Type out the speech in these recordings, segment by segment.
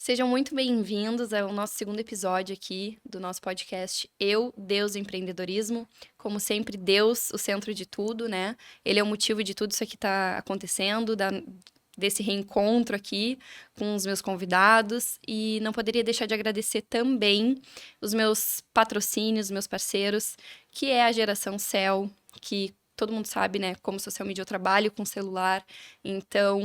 Sejam muito bem-vindos ao nosso segundo episódio aqui do nosso podcast Eu, Deus e Empreendedorismo. Como sempre, Deus, o centro de tudo, né? Ele é o motivo de tudo isso aqui tá acontecendo, desse reencontro aqui com os meus convidados. E não poderia deixar de agradecer também os meus patrocínios, meus parceiros, que é a Geração Cell, que todo mundo sabe, né, como social media eu trabalho com celular. Então,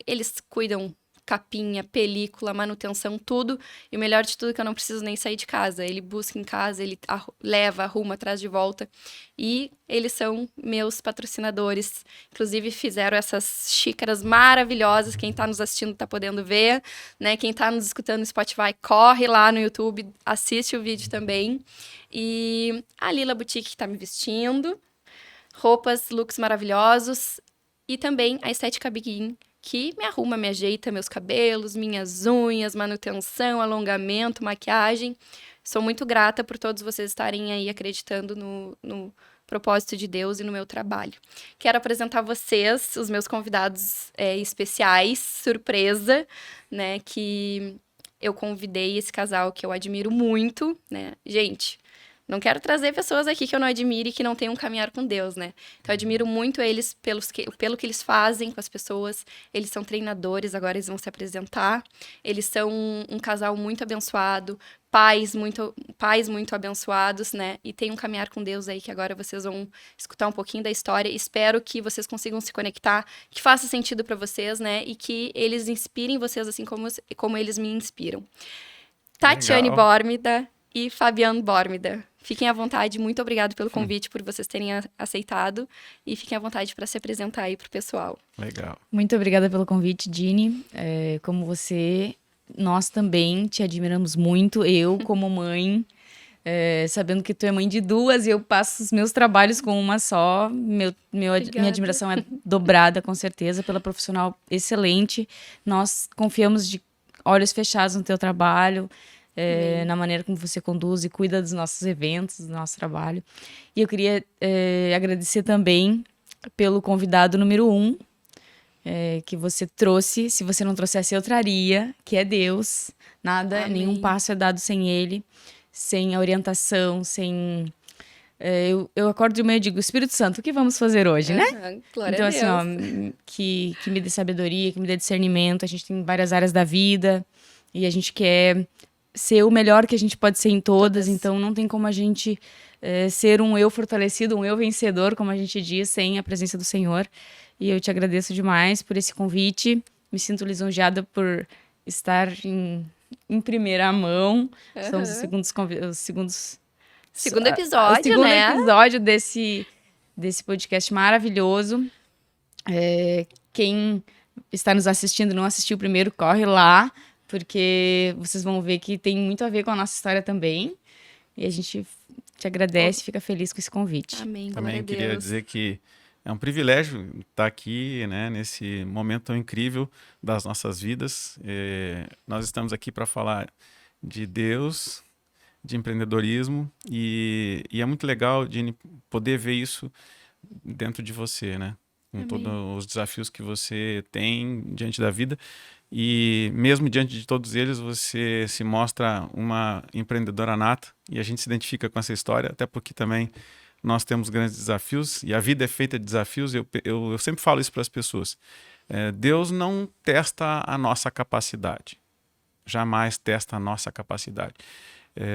eles cuidam capinha, película, manutenção, tudo. E o melhor de tudo é que eu não preciso nem sair de casa. Ele busca em casa, ele leva, arruma, traz de volta. E eles são meus patrocinadores. Inclusive, fizeram essas xícaras maravilhosas. Quem está nos assistindo está podendo ver, né? Quem está nos escutando no Spotify, corre lá no YouTube, assiste o vídeo também. E a Lila Boutique está me vestindo. Roupas, looks maravilhosos. E também a Estética Begin, que me arruma, me ajeita meus cabelos, minhas unhas, manutenção, alongamento, maquiagem. Sou muito grata por todos vocês estarem aí acreditando no propósito de Deus e no meu trabalho. Quero apresentar a vocês, os meus convidados especiais, surpresa, né, que eu convidei esse casal que eu admiro muito, né. Gente, não quero trazer pessoas aqui que eu não admire e que não tenham caminhar com Deus, né? Então, eu admiro muito eles pelo que eles fazem com as pessoas. Eles são treinadores, agora eles vão se apresentar. Eles são um casal muito abençoado, pais muito abençoados, né? E tem um caminhar com Deus aí que agora vocês vão escutar um pouquinho da história. Espero que vocês consigam se conectar, que faça sentido para vocês, né? E que eles inspirem vocês assim como eles me inspiram. Tatiane Legal. Bórmida e Fabiano Bórmida. Fiquem à vontade, muito obrigado pelo convite, por vocês terem aceitado. E fiquem à vontade para se apresentar aí pro pessoal. Legal. Muito obrigada pelo convite, Dini. Como você, nós também te admiramos muito. Eu, como mãe, sabendo que tu é mãe de duas e eu passo os meus trabalhos com uma só, minha admiração é dobrada, com certeza, pela profissional excelente. Nós confiamos de olhos fechados no teu trabalho, na maneira como você conduz e cuida dos nossos eventos, do nosso trabalho. E eu queria agradecer também pelo convidado número 1, que você trouxe. Se você não trouxesse, eu traria, que é Deus. Nada, Amém. nenhum passo é dado sem Ele, sem a orientação, sem... Eu acordo de manhã e digo, Espírito Santo, o que vamos fazer hoje, né? Glória Então, a assim, Deus. ó, que me dê sabedoria, que me dê discernimento. A gente tem várias áreas da vida e a gente quer ser o melhor que a gente pode ser em todas. Então, não tem como a gente ser um eu fortalecido, um eu vencedor, como a gente diz, sem a presença do Senhor. E eu te agradeço demais por esse convite. Me sinto lisonjeada por estar em primeira mão. São os Segundo episódio, o segundo né? episódio desse podcast maravilhoso. Quem está nos assistindo e não assistiu o primeiro, corre lá, porque vocês vão ver que tem muito a ver com a nossa história também. E a gente te agradece e fica feliz com esse convite. Amém, glória Também a queria Deus. dizer que é um privilégio estar aqui, né, nesse momento tão incrível das nossas vidas. Nós estamos aqui para falar de Deus, de empreendedorismo, e é muito legal, Dini, poder ver isso dentro de você, né? Com Amém. todos os desafios que você tem diante da vida. E mesmo diante de todos eles, você se mostra uma empreendedora nata, e a gente se identifica com essa história, até porque também nós temos grandes desafios, e a vida é feita de desafios. Eu sempre falo isso para as pessoas. Deus não testa a nossa capacidade, jamais testa a nossa capacidade.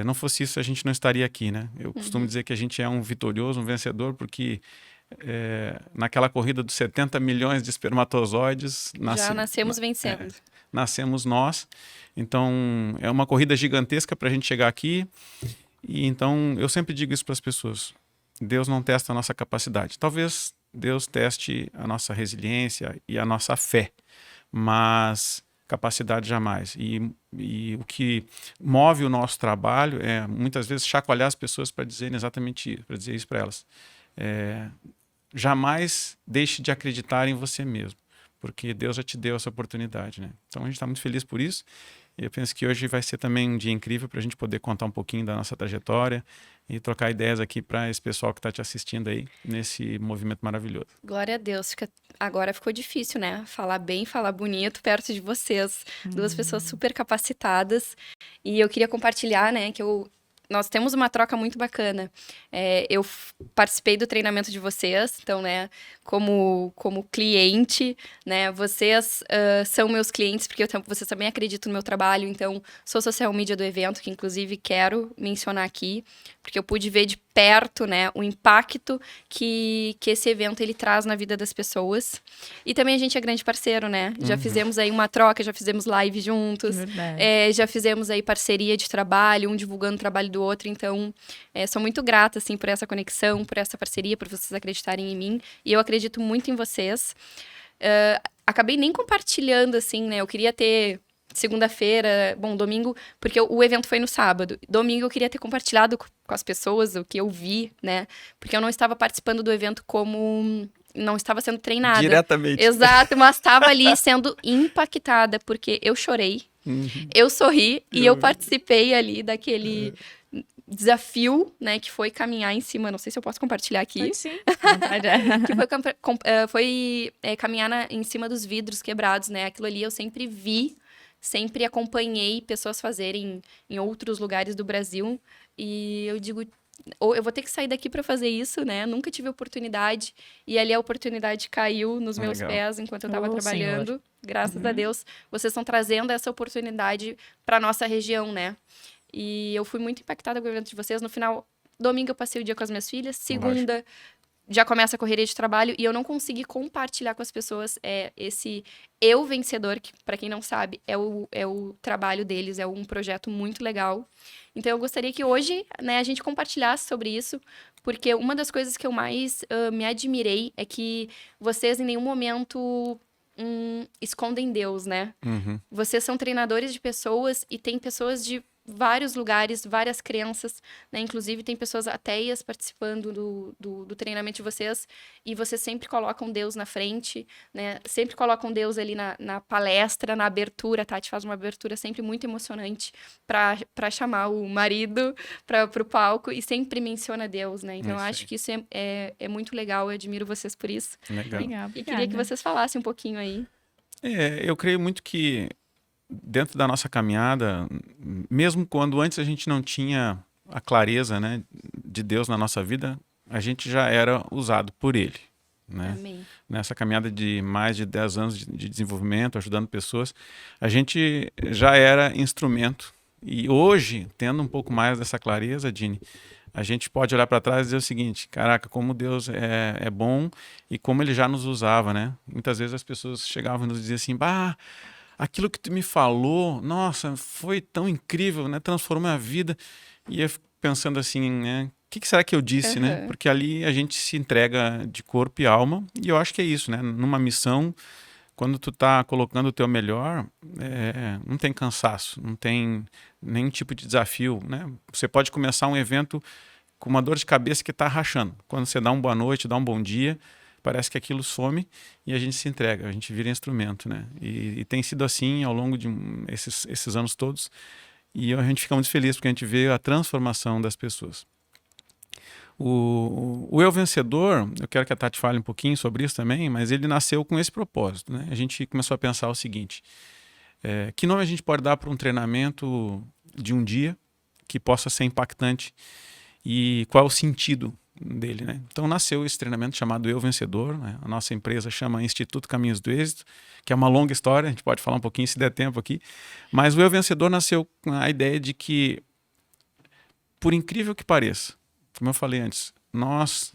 Não fosse isso, a gente não estaria aqui, né? Eu costumo dizer que a gente é um vitorioso, um vencedor, porque naquela corrida dos 70 milhões de espermatozoides... Já nascemos vencendo. Nascemos nós. Então, é uma corrida gigantesca para a gente chegar aqui. E então, eu sempre digo isso para as pessoas. Deus não testa a nossa capacidade. Talvez Deus teste a nossa resiliência e a nossa fé, mas capacidade jamais. E o que move o nosso trabalho é, muitas vezes, chacoalhar as pessoas para dizer exatamente isso, para dizer isso para elas. Jamais deixe de acreditar em você mesmo, porque Deus já te deu essa oportunidade, né? Então a gente está muito feliz por isso. E eu penso que hoje vai ser também um dia incrível para a gente poder contar um pouquinho da nossa trajetória e trocar ideias aqui para esse pessoal que está te assistindo aí nesse movimento maravilhoso. Glória a Deus. Agora ficou difícil, né? Falar bem, falar bonito perto de vocês. Duas pessoas super capacitadas. E eu queria compartilhar, né, nós temos uma troca muito bacana. Eu participei do treinamento de vocês, então, né, como cliente, né, vocês são meus clientes, porque vocês também acreditam no meu trabalho, então, sou social media do evento, que inclusive quero mencionar aqui, porque eu pude ver de perto, né, o impacto que esse evento ele traz na vida das pessoas. E também a gente é grande parceiro, né? Já fizemos aí uma troca, já fizemos live juntos. Verdade. Já fizemos aí parceria de trabalho, um divulgando o trabalho do outro. Então, sou muito grata, assim, por essa conexão, por essa parceria, por vocês acreditarem em mim. E eu acredito muito em vocês. Acabei nem compartilhando, assim, né? Eu queria ter segunda-feira, domingo, porque o evento foi no sábado. Domingo eu queria ter compartilhado com as pessoas o que eu vi, né? Porque eu não estava participando do evento como... Não estava sendo treinada. Diretamente. Exato, mas estava ali sendo impactada, porque eu chorei, eu sorri e eu participei ali daquele desafio, né? Que foi caminhar em cima, não sei se eu posso compartilhar aqui. Pode sim. Vontade. Que foi caminhar em cima dos vidros quebrados, né? Aquilo ali eu sempre vi, sempre acompanhei pessoas fazerem em outros lugares do Brasil. E eu digo, ou eu vou ter que sair daqui para fazer isso, né? Nunca tive oportunidade. E ali a oportunidade caiu nos meus Legal. pés enquanto eu estava Oh, trabalhando. Senhor. Graças a Deus, vocês estão trazendo essa oportunidade para nossa região, né? E eu fui muito impactada com o evento de vocês. No final, domingo eu passei o dia com as minhas filhas. Segunda, já começa a correria de trabalho. E eu não consegui compartilhar com as pessoas esse Eu Vencedor, que, para quem não sabe, é o trabalho deles. É um projeto muito legal. Então, eu gostaria que hoje, né, a gente compartilhasse sobre isso. Porque uma das coisas que eu mais me admirei é que vocês em nenhum momento escondem Deus, né? Vocês são treinadores de pessoas e tem pessoas de vários lugares, várias crenças, né? Inclusive tem pessoas ateias participando do treinamento de vocês e vocês sempre colocam Deus na frente, né? Sempre colocam Deus ali na palestra, na abertura. A Tati faz uma abertura sempre muito emocionante para chamar o marido para o palco e sempre menciona Deus, né? Então eu acho que isso é muito legal, eu admiro vocês por isso. Legal. Legal, E queria que vocês falassem um pouquinho aí. Eu creio muito que dentro da nossa caminhada, mesmo quando antes a gente não tinha a clareza, né, de Deus na nossa vida, a gente já era usado por Ele. Né? Amém. Nessa caminhada de mais de 10 anos de desenvolvimento, ajudando pessoas, a gente já era instrumento. E hoje, tendo um pouco mais dessa clareza, Dini, a gente pode olhar para trás e dizer o seguinte: caraca, como Deus é bom e como Ele já nos usava, né? Muitas vezes as pessoas chegavam e nos diziam assim: bah, aquilo que tu me falou, nossa, foi tão incrível, né? Transformou a vida. E eu fico pensando assim, né? O que será que eu disse, né? Porque ali a gente se entrega de corpo e alma. E eu acho que é isso, né? Numa missão, quando tu tá colocando o teu melhor, não tem cansaço, não tem nenhum tipo de desafio, né? Você pode começar um evento com uma dor de cabeça que tá rachando. Quando você dá uma boa noite, dá um bom dia, parece que aquilo some e a gente se entrega, a gente vira instrumento, né? E tem sido assim ao longo de esses anos todos. E a gente fica muito feliz porque a gente vê a transformação das pessoas. O Eu Vencedor, eu quero que a Tati fale um pouquinho sobre isso também, mas ele nasceu com esse propósito, né? A gente começou a pensar o seguinte: que nome a gente pode dar para um treinamento de um dia que possa ser impactante e qual é o sentido dele, né? Então nasceu esse treinamento chamado Eu Vencedor, né? A nossa empresa chama Instituto Caminhos do Êxito, que é uma longa história, a gente pode falar um pouquinho se der tempo aqui, mas o Eu Vencedor nasceu com a ideia de que, por incrível que pareça, como eu falei antes, nós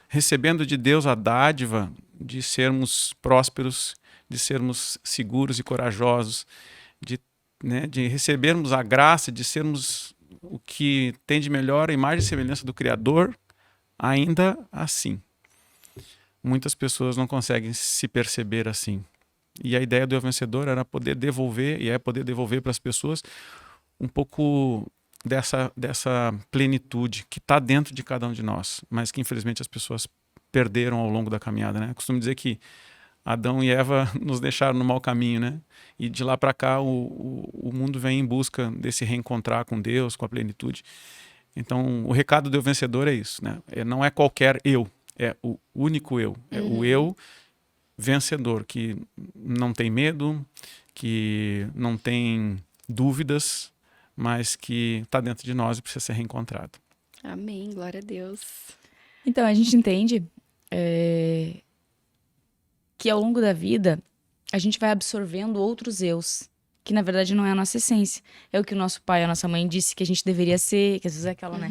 recebendo de Deus a dádiva de sermos prósperos, de sermos seguros e corajosos, de recebermos a graça de sermos o que tem de melhor a imagem e semelhança do Criador. Ainda assim, muitas pessoas não conseguem se perceber assim. E a ideia do Eu Vencedor era poder devolver, e é poder devolver para as pessoas um pouco dessa plenitude que está dentro de cada um de nós, mas que infelizmente as pessoas perderam ao longo da caminhada, né? Eu costumo dizer que Adão e Eva nos deixaram no mau caminho, né? E de lá para cá o mundo vem em busca desse reencontrar com Deus, com a plenitude. Então, o recado do eu vencedor é isso, né? Não é qualquer eu, é o único eu. É o eu vencedor, que não tem medo, que não tem dúvidas, mas que está dentro de nós e precisa ser reencontrado. Amém, glória a Deus. Então, a gente entende que ao longo da vida, a gente vai absorvendo outros eus, que na verdade não é a nossa essência. É o que o nosso pai, a nossa mãe disse que a gente deveria ser, que às vezes é aquela, né?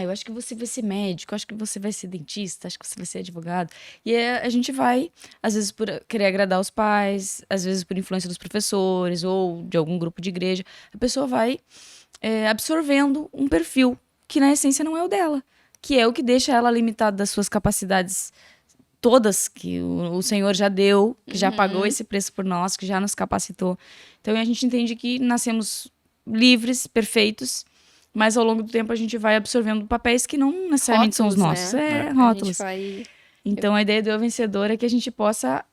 Eu acho que você vai ser médico, acho que você vai ser dentista, acho que você vai ser advogado. E a gente vai, às vezes por querer agradar os pais, às vezes por influência dos professores ou de algum grupo de igreja, a pessoa vai absorvendo um perfil que na essência não é o dela, que é o que deixa ela limitada das suas capacidades todas que o Senhor já deu, que já pagou esse preço por nós, que já nos capacitou. Então a gente entende que nascemos livres, perfeitos, mas ao longo do tempo a gente vai absorvendo papéis que não necessariamente são os nossos. Né? Rótulos. Vai... Então a ideia do eu vencedor é que a gente possa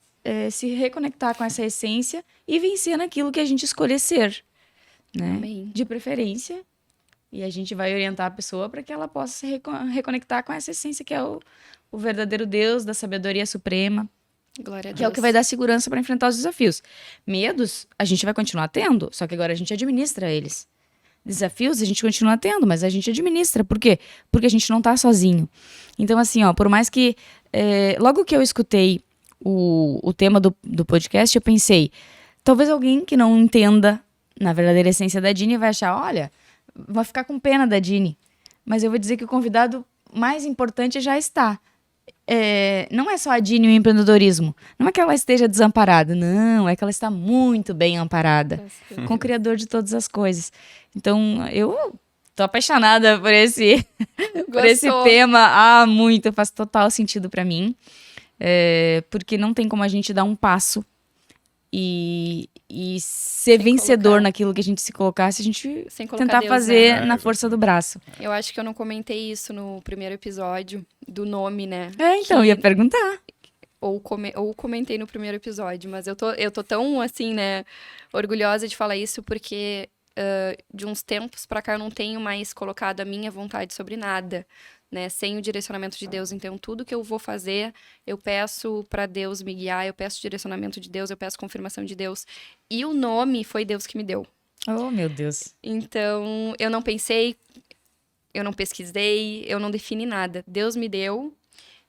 se reconectar com essa essência e vencer naquilo que a gente escolher ser, né? Amém. De preferência. E a gente vai orientar a pessoa para que ela possa se reconectar com essa essência que é o verdadeiro Deus da sabedoria suprema. Glória a Deus. Que é o que vai dar segurança para enfrentar os desafios. Medos, a gente vai continuar tendo, só que agora a gente administra eles. Desafios, a gente continua tendo, mas a gente administra. Por quê? Porque a gente não tá sozinho. Então, assim, por mais que... logo que eu escutei o tema do podcast, eu pensei, talvez alguém que não entenda na verdadeira essência da Dini vai achar, olha, vai ficar com pena da Dini. Mas eu vou dizer que o convidado mais importante já está. Não é só a Dini e o empreendedorismo. Não é que ela esteja desamparada. Não, é que ela está muito bem amparada. Com o Criador de todas as coisas. Então, eu tô apaixonada por esse tema há muito. Faz total sentido para mim. Porque não tem como a gente dar um passo e ser vencedor naquilo que a gente se colocar, se a gente tentar Deus, fazer né? na força do braço. Eu acho que eu não comentei isso no primeiro episódio do nome, né? Então, eu ia perguntar. Ou comentei no primeiro episódio, mas eu tô tão, assim, né, orgulhosa de falar isso, porque de uns tempos pra cá eu não tenho mais colocado a minha vontade sobre nada, né, sem o direcionamento de Deus. Então, tudo que eu vou fazer, eu peço pra Deus me guiar, eu peço direcionamento de Deus, eu peço confirmação de Deus. E o nome foi Deus que me deu. Oh, meu Deus. Então, eu não pensei, eu não pesquisei, eu não defini nada. Deus me deu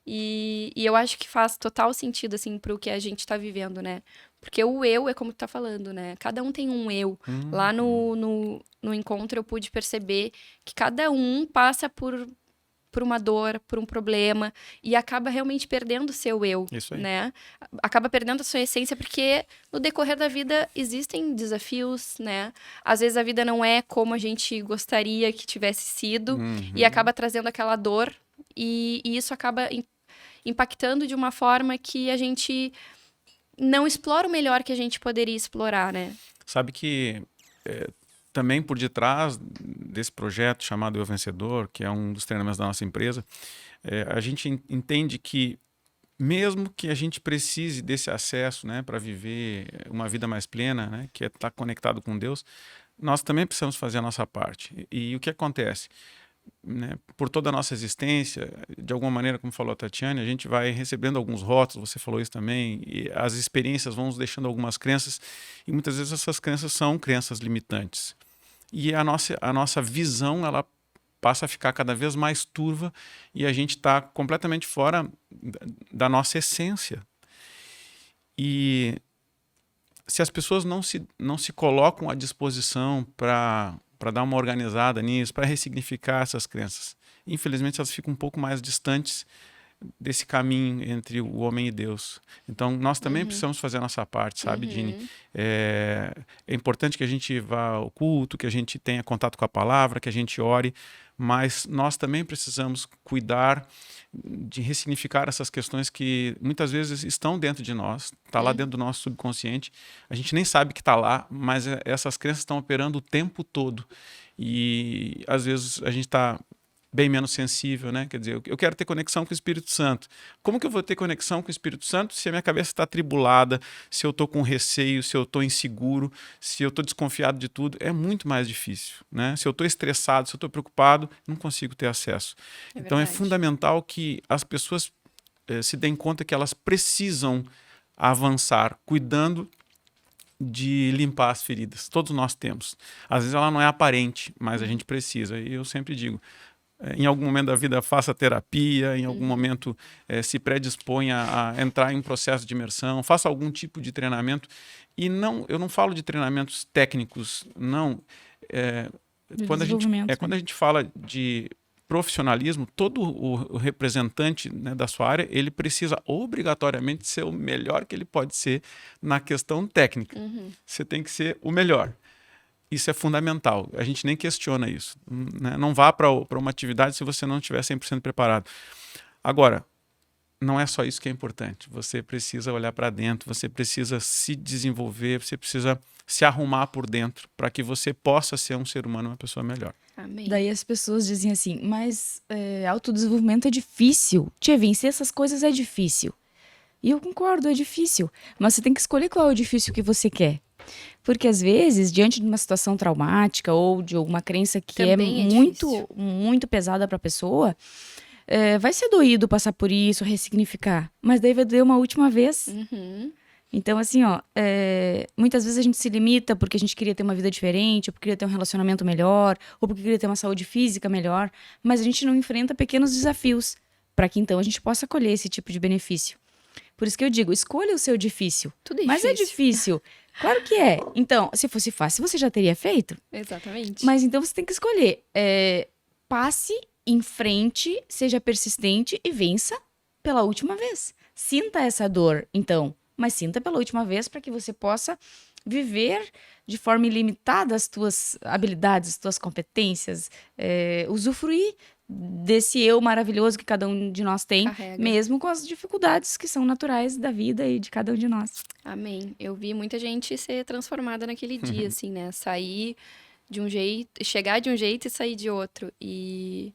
e eu acho que faz total sentido, assim, pro que a gente tá vivendo, né? Porque o eu é como tu tá falando, né? Cada um tem um eu. Lá no encontro eu pude perceber que cada um passa por uma dor, por um problema, e acaba realmente perdendo o seu eu, né? Acaba perdendo a sua essência, porque no decorrer da vida existem desafios, né? Às vezes a vida não é como a gente gostaria que tivesse sido, e acaba trazendo aquela dor, e isso acaba impactando de uma forma que a gente não explora o melhor que a gente poderia explorar, né? Sabe que... também por detrás desse projeto chamado Eu Vencedor, que é um dos treinamentos da nossa empresa, a gente entende que mesmo que a gente precise desse acesso, né, para viver uma vida mais plena, né, que é estar conectado com Deus, nós também precisamos fazer a nossa parte. E o que acontece? Né, por toda a nossa existência, de alguma maneira, como falou a Tatiane, a gente vai recebendo alguns rótulos, você falou isso também, e as experiências vão nos deixando algumas crenças, e muitas vezes essas crenças são crenças limitantes. E a nossa visão, ela passa a ficar cada vez mais turva e a gente está completamente fora da nossa essência. E se as pessoas não se colocam à disposição para dar uma organizada nisso, para ressignificar essas crenças, infelizmente elas ficam um pouco mais distantes desse caminho entre o homem e Deus. Então, nós também precisamos fazer a nossa parte, sabe, Dini? É importante que a gente vá ao culto, que a gente tenha contato com a palavra, que a gente ore, mas nós também precisamos cuidar de ressignificar essas questões que muitas vezes estão dentro de nós, está lá dentro do nosso subconsciente, a gente nem sabe que está lá, mas essas crenças estão operando o tempo todo. E às vezes a gente está bem menos sensível, né? Quer dizer, eu quero ter conexão com o Espírito Santo. Como que eu vou ter conexão com o Espírito Santo se a minha cabeça está atribulada, se eu estou com receio, se eu estou inseguro, se eu estou desconfiado de tudo? É muito mais difícil, né? Se eu estou estressado, se eu estou preocupado, não consigo ter acesso. Então é fundamental que as pessoas se deem conta que elas precisam avançar, cuidando de limpar as feridas. Todos nós temos. Às vezes ela não é aparente, mas a gente precisa. E eu sempre digo, em algum momento da vida faça terapia, em algum momento se predisponha a entrar em um processo de imersão, faça algum tipo de treinamento. E não, eu não falo de treinamentos técnicos, não. Quando a gente fala de profissionalismo, todo o representante, né, da sua área, ele precisa obrigatoriamente ser o melhor que ele pode ser na questão técnica. Você tem que ser o melhor. Isso é fundamental. A gente nem questiona isso, né? Não vá para uma atividade se você não estiver 100% preparado. Agora, não é só isso que é importante. Você precisa olhar para dentro, você precisa se desenvolver, você precisa se arrumar por dentro para que você possa ser um ser humano, uma pessoa melhor. Amém. Daí as pessoas dizem assim, mas autodesenvolvimento é difícil. Tia, vencer essas coisas é difícil. E eu concordo, é difícil. Mas você tem que escolher qual é o difícil que você quer. Porque às vezes, diante de uma situação traumática ou de alguma crença que Também muito pesada para a pessoa, vai ser doído passar por isso, ressignificar. Mas daí vai doer uma última vez. Então, assim, muitas vezes a gente se limita porque a gente queria ter uma vida diferente, ou porque queria ter um relacionamento melhor, ou porque queria ter uma saúde física melhor, mas a gente não enfrenta pequenos desafios para que então a gente possa colher esse tipo de benefício. Por isso que eu digo, escolha o seu difícil. Tudo é Mas é difícil. Claro que é. Então, se fosse fácil, você já teria feito. Exatamente. Mas então você tem que escolher. Passe em frente, seja persistente e vença pela última vez. Sinta essa dor, então. Mas sinta pela última vez para que você possa viver de forma ilimitada as tuas habilidades, as tuas competências, usufruir desse eu maravilhoso que cada um de nós tem, mesmo com as dificuldades que são naturais da vida e de cada um de nós. Amém. Eu vi muita gente ser transformada naquele dia, assim, né? Sair de um jeito, chegar de um jeito e sair de outro. E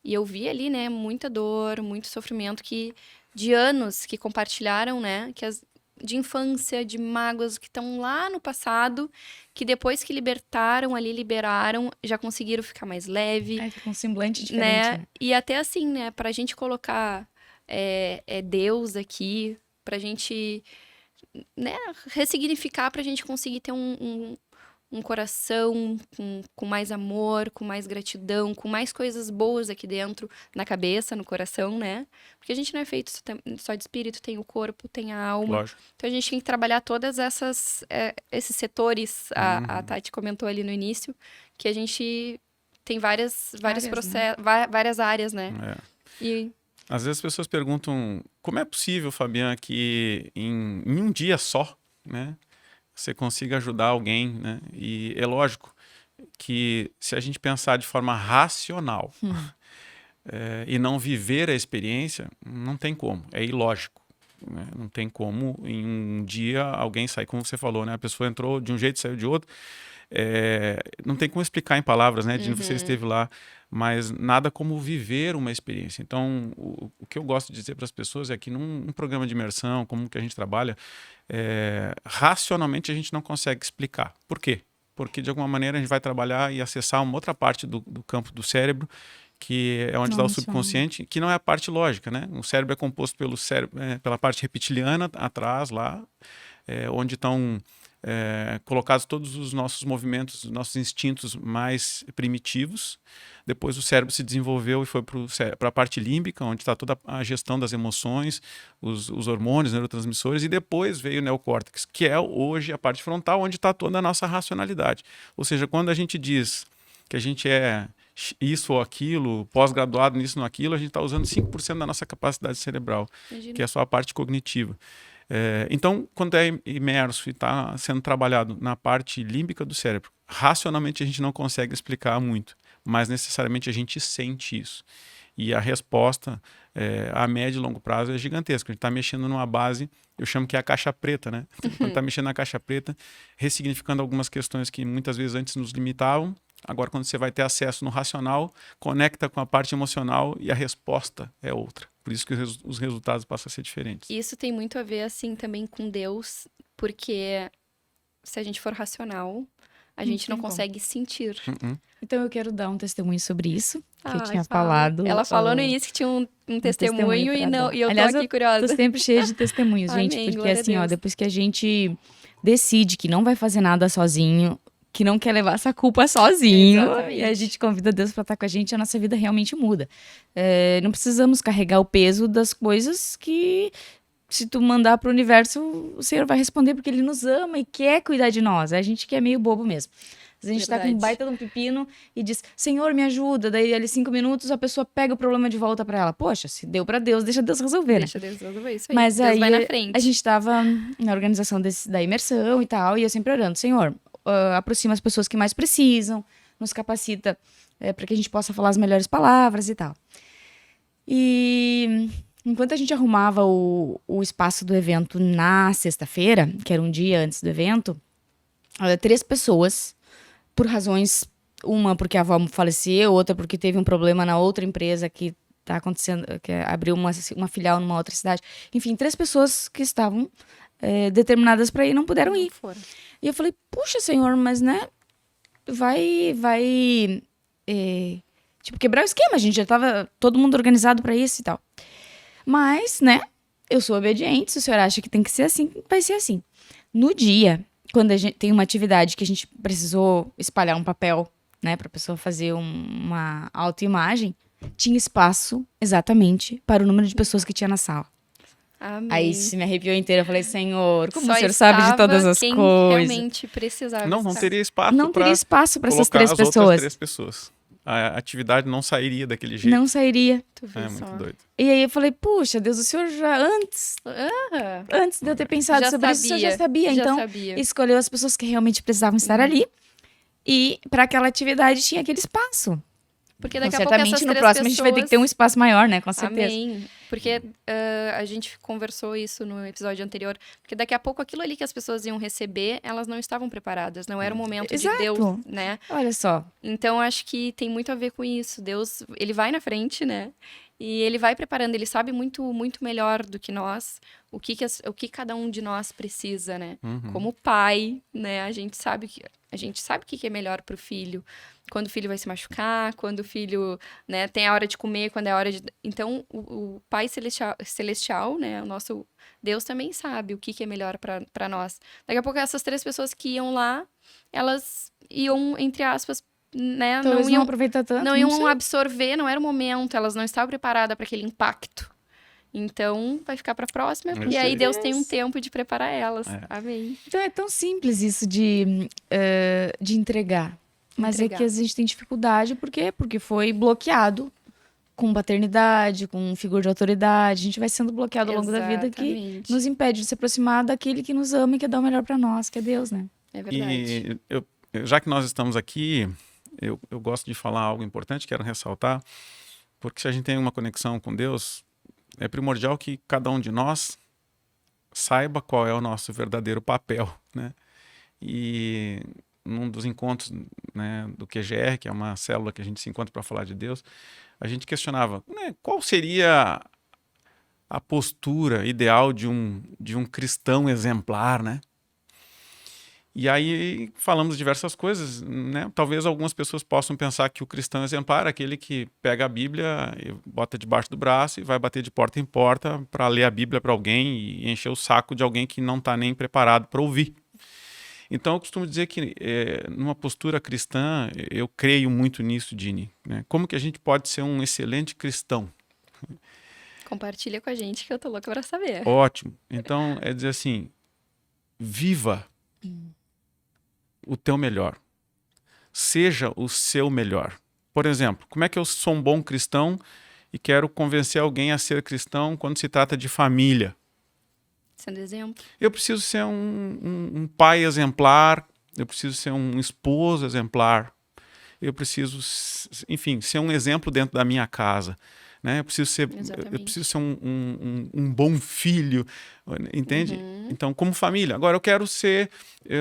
eu vi ali, né, muita dor, muito sofrimento de anos que compartilharam, né, de infância, de mágoas que estão lá no passado, que depois que liberaram, já conseguiram ficar mais leve. Com um semblante diferente. Né? E até assim, né, pra gente colocar Deus aqui, pra gente, né, ressignificar, pra gente conseguir ter um coração com mais amor, com mais gratidão, com mais coisas boas aqui dentro, na cabeça, no coração, né? Porque a gente não é feito só de espírito, tem o corpo, tem a alma. Lógico. Então a gente tem que trabalhar todas esses setores. A Tati comentou ali no início, que a gente tem vários processos, né? Várias áreas, né? Às vezes as pessoas perguntam, como é possível, Fabiana, que em um dia só, né, você consiga ajudar alguém, né? E é lógico que se a gente pensar de forma racional e não viver a experiência, não tem como, é ilógico. Né? Não tem como em um dia alguém sair, como você falou, né? A pessoa entrou de um jeito e saiu de outro. Não tem como explicar em palavras, né? Você esteve lá, mas nada como viver uma experiência. Então, o que eu gosto de dizer para as pessoas é que num programa de imersão, como que a gente trabalha, racionalmente a gente não consegue explicar. Por quê? Porque de alguma maneira a gente vai trabalhar e acessar uma outra parte do campo do cérebro, que é onde está o subconsciente, que não é a parte lógica, né? O cérebro é composto pela parte reptiliana atrás lá, onde estão colocados todos os nossos movimentos, os nossos instintos mais primitivos. Depois o cérebro se desenvolveu e foi para a parte límbica, onde está toda a gestão das emoções, os hormônios, neurotransmissores, e depois veio o neocórtex, que é hoje a parte frontal, onde está toda a nossa racionalidade. Ou seja, quando a gente diz que a gente é isso ou aquilo, pós-graduado nisso ou naquilo, a gente está usando 5% da nossa capacidade cerebral, que é só a parte cognitiva. Então, quando é imerso e está sendo trabalhado na parte límbica do cérebro, racionalmente a gente não consegue explicar muito, mas necessariamente a gente sente isso. E a resposta a médio e longo prazo é gigantesca. A gente está mexendo numa base, eu chamo que é a caixa preta, né? Quando está mexendo na caixa preta, ressignificando algumas questões que muitas vezes antes nos limitavam. Agora, quando você vai ter acesso no racional, conecta com a parte emocional e a resposta é outra. Por isso que os resultados passam a ser diferentes. Isso tem muito a ver, assim, também com Deus, porque se a gente for racional, a gente não tem como. consegue sentir. Então eu quero dar um testemunho sobre isso, que eu Ai, tinha fala. falado. Ela falou no início que tinha um testemunho pra e, não, dar. e eu Aliás, tô aqui Tô curiosa. sempre cheia de testemunhos, gente, Amém, porque glória a assim, ó, Deus. depois que a gente decide que não vai fazer nada sozinho, que não quer levar essa culpa sozinho, Exatamente. e a gente convida Deus pra estar com a gente, a nossa vida realmente muda. Não precisamos carregar o peso das coisas que, se tu mandar pro universo, o Senhor vai responder, porque Ele nos ama e quer cuidar de nós. A gente que é meio bobo mesmo. A gente tá com um Verdade. baita de um pepino e diz, Senhor, me ajuda. Daí, ali 5 minutos, a pessoa pega o problema de volta pra ela. Poxa, se deu pra Deus, deixa Deus resolver, né? Deixa Deus resolver isso aí. Mas Deus aí vai na frente. a gente tava na organização da imersão e tal, e eu sempre orando, Senhor, aproxima as pessoas que mais precisam, nos capacita para que a gente possa falar as melhores palavras e tal. E enquanto a gente arrumava o espaço do evento na sexta-feira, que era um dia antes do evento, 3 pessoas, por razões, uma porque a avó faleceu, outra porque teve um problema na outra empresa que tá acontecendo, que abriu uma filial numa outra cidade. Enfim, 3 pessoas que estavam determinadas para ir não puderam ir. Foram. E eu falei, puxa, Senhor, mas né, vai tipo, quebrar o esquema, a gente já tava todo mundo organizado para isso e tal. Mas, né, eu sou obediente, se o senhor acha que tem que ser assim, vai ser assim. No dia, quando a gente tem uma atividade que a gente precisou espalhar um papel, né, pra pessoa fazer uma autoimagem, tinha espaço exatamente para o número de pessoas que tinha na sala. Amém. Aí se me arrepiou inteira, eu falei, Senhor, como Só o senhor sabe de estava todas as quem coisas. realmente precisava Não estar. teria espaço Não teria espaço para essas colocar 3 as outras pessoas. 3 pessoas. A atividade não sairia daquele jeito. Não sairia. Tu vê É só. muito doido. E aí eu falei, puxa, Deus, o senhor já antes de eu ter pensado Já sobre isso, o senhor já sabia. Já Então, sabia. escolheu as pessoas que realmente precisavam estar ali. E para aquela atividade tinha aquele espaço. Porque Então, daqui a pouco essas certamente no 3 próximo a gente vai ter que ter um pessoas- espaço maior, né? Com certeza. Amém. Porque a gente conversou isso no episódio anterior. Porque daqui a pouco aquilo ali que as pessoas iam receber, elas não estavam preparadas. Não era o momento Exato. de Deus, né? Olha só. Então, acho que tem muito a ver com isso. Deus, ele vai na frente, né? E ele vai preparando. Ele sabe muito, muito melhor do que nós o que cada um de nós precisa, né? Como pai, né? A gente sabe o que é melhor pro filho. Quando o filho vai se machucar, quando o filho, né, tem a hora de comer, quando é a hora de... Então, o Pai Celestial, né, o nosso Deus também sabe o que é melhor para nós. Daqui a pouco, essas 3 pessoas que iam lá, elas iam, entre aspas, né, Então, eles não aproveitar tanto. não iam sei. absorver, não era o momento, elas não estavam preparadas para aquele impacto. Então, vai ficar para a próxima, Isso e aí aí. Deus tem um tempo de preparar elas. É. Amém. Então é tão simples isso de entregar. Mas Entregar. é que a gente tem dificuldade, por quê? Porque foi bloqueado com paternidade, com figura de autoridade. A gente vai sendo bloqueado ao longo da vida que Exatamente. nos impede de se aproximar daquele que nos ama e quer dar o melhor pra nós, que é Deus, né? É verdade. E já que nós estamos aqui, eu gosto de falar algo importante, quero ressaltar, porque se a gente tem uma conexão com Deus, é primordial que cada um de nós saiba qual é o nosso verdadeiro papel, né? E num dos encontros, né, do QGR, que é uma célula que a gente se encontra para falar de Deus, a gente questionava, né, qual seria a postura ideal de um cristão exemplar, né? E aí falamos diversas coisas, né? Talvez algumas pessoas possam pensar que o cristão exemplar é aquele que pega a Bíblia e bota debaixo do braço e vai bater de porta em porta para ler a Bíblia para alguém e encher o saco de alguém que não está nem preparado para ouvir. Então eu costumo dizer que numa postura cristã, eu creio muito nisso, Dini, né? Como que a gente pode ser um excelente cristão? Compartilha com a gente que eu tô louca pra saber. Ótimo. Então é dizer assim, viva o teu melhor. Seja o seu melhor. Por exemplo, como é que eu sou um bom cristão e quero convencer alguém a ser cristão quando se trata de família? Sendo exemplo. Eu preciso ser um pai exemplar, eu preciso ser um esposo exemplar, eu preciso, enfim, ser um exemplo dentro da minha casa. né? Eu preciso ser Exatamente. um bom filho, entende? Então, como família. Agora, eu quero ser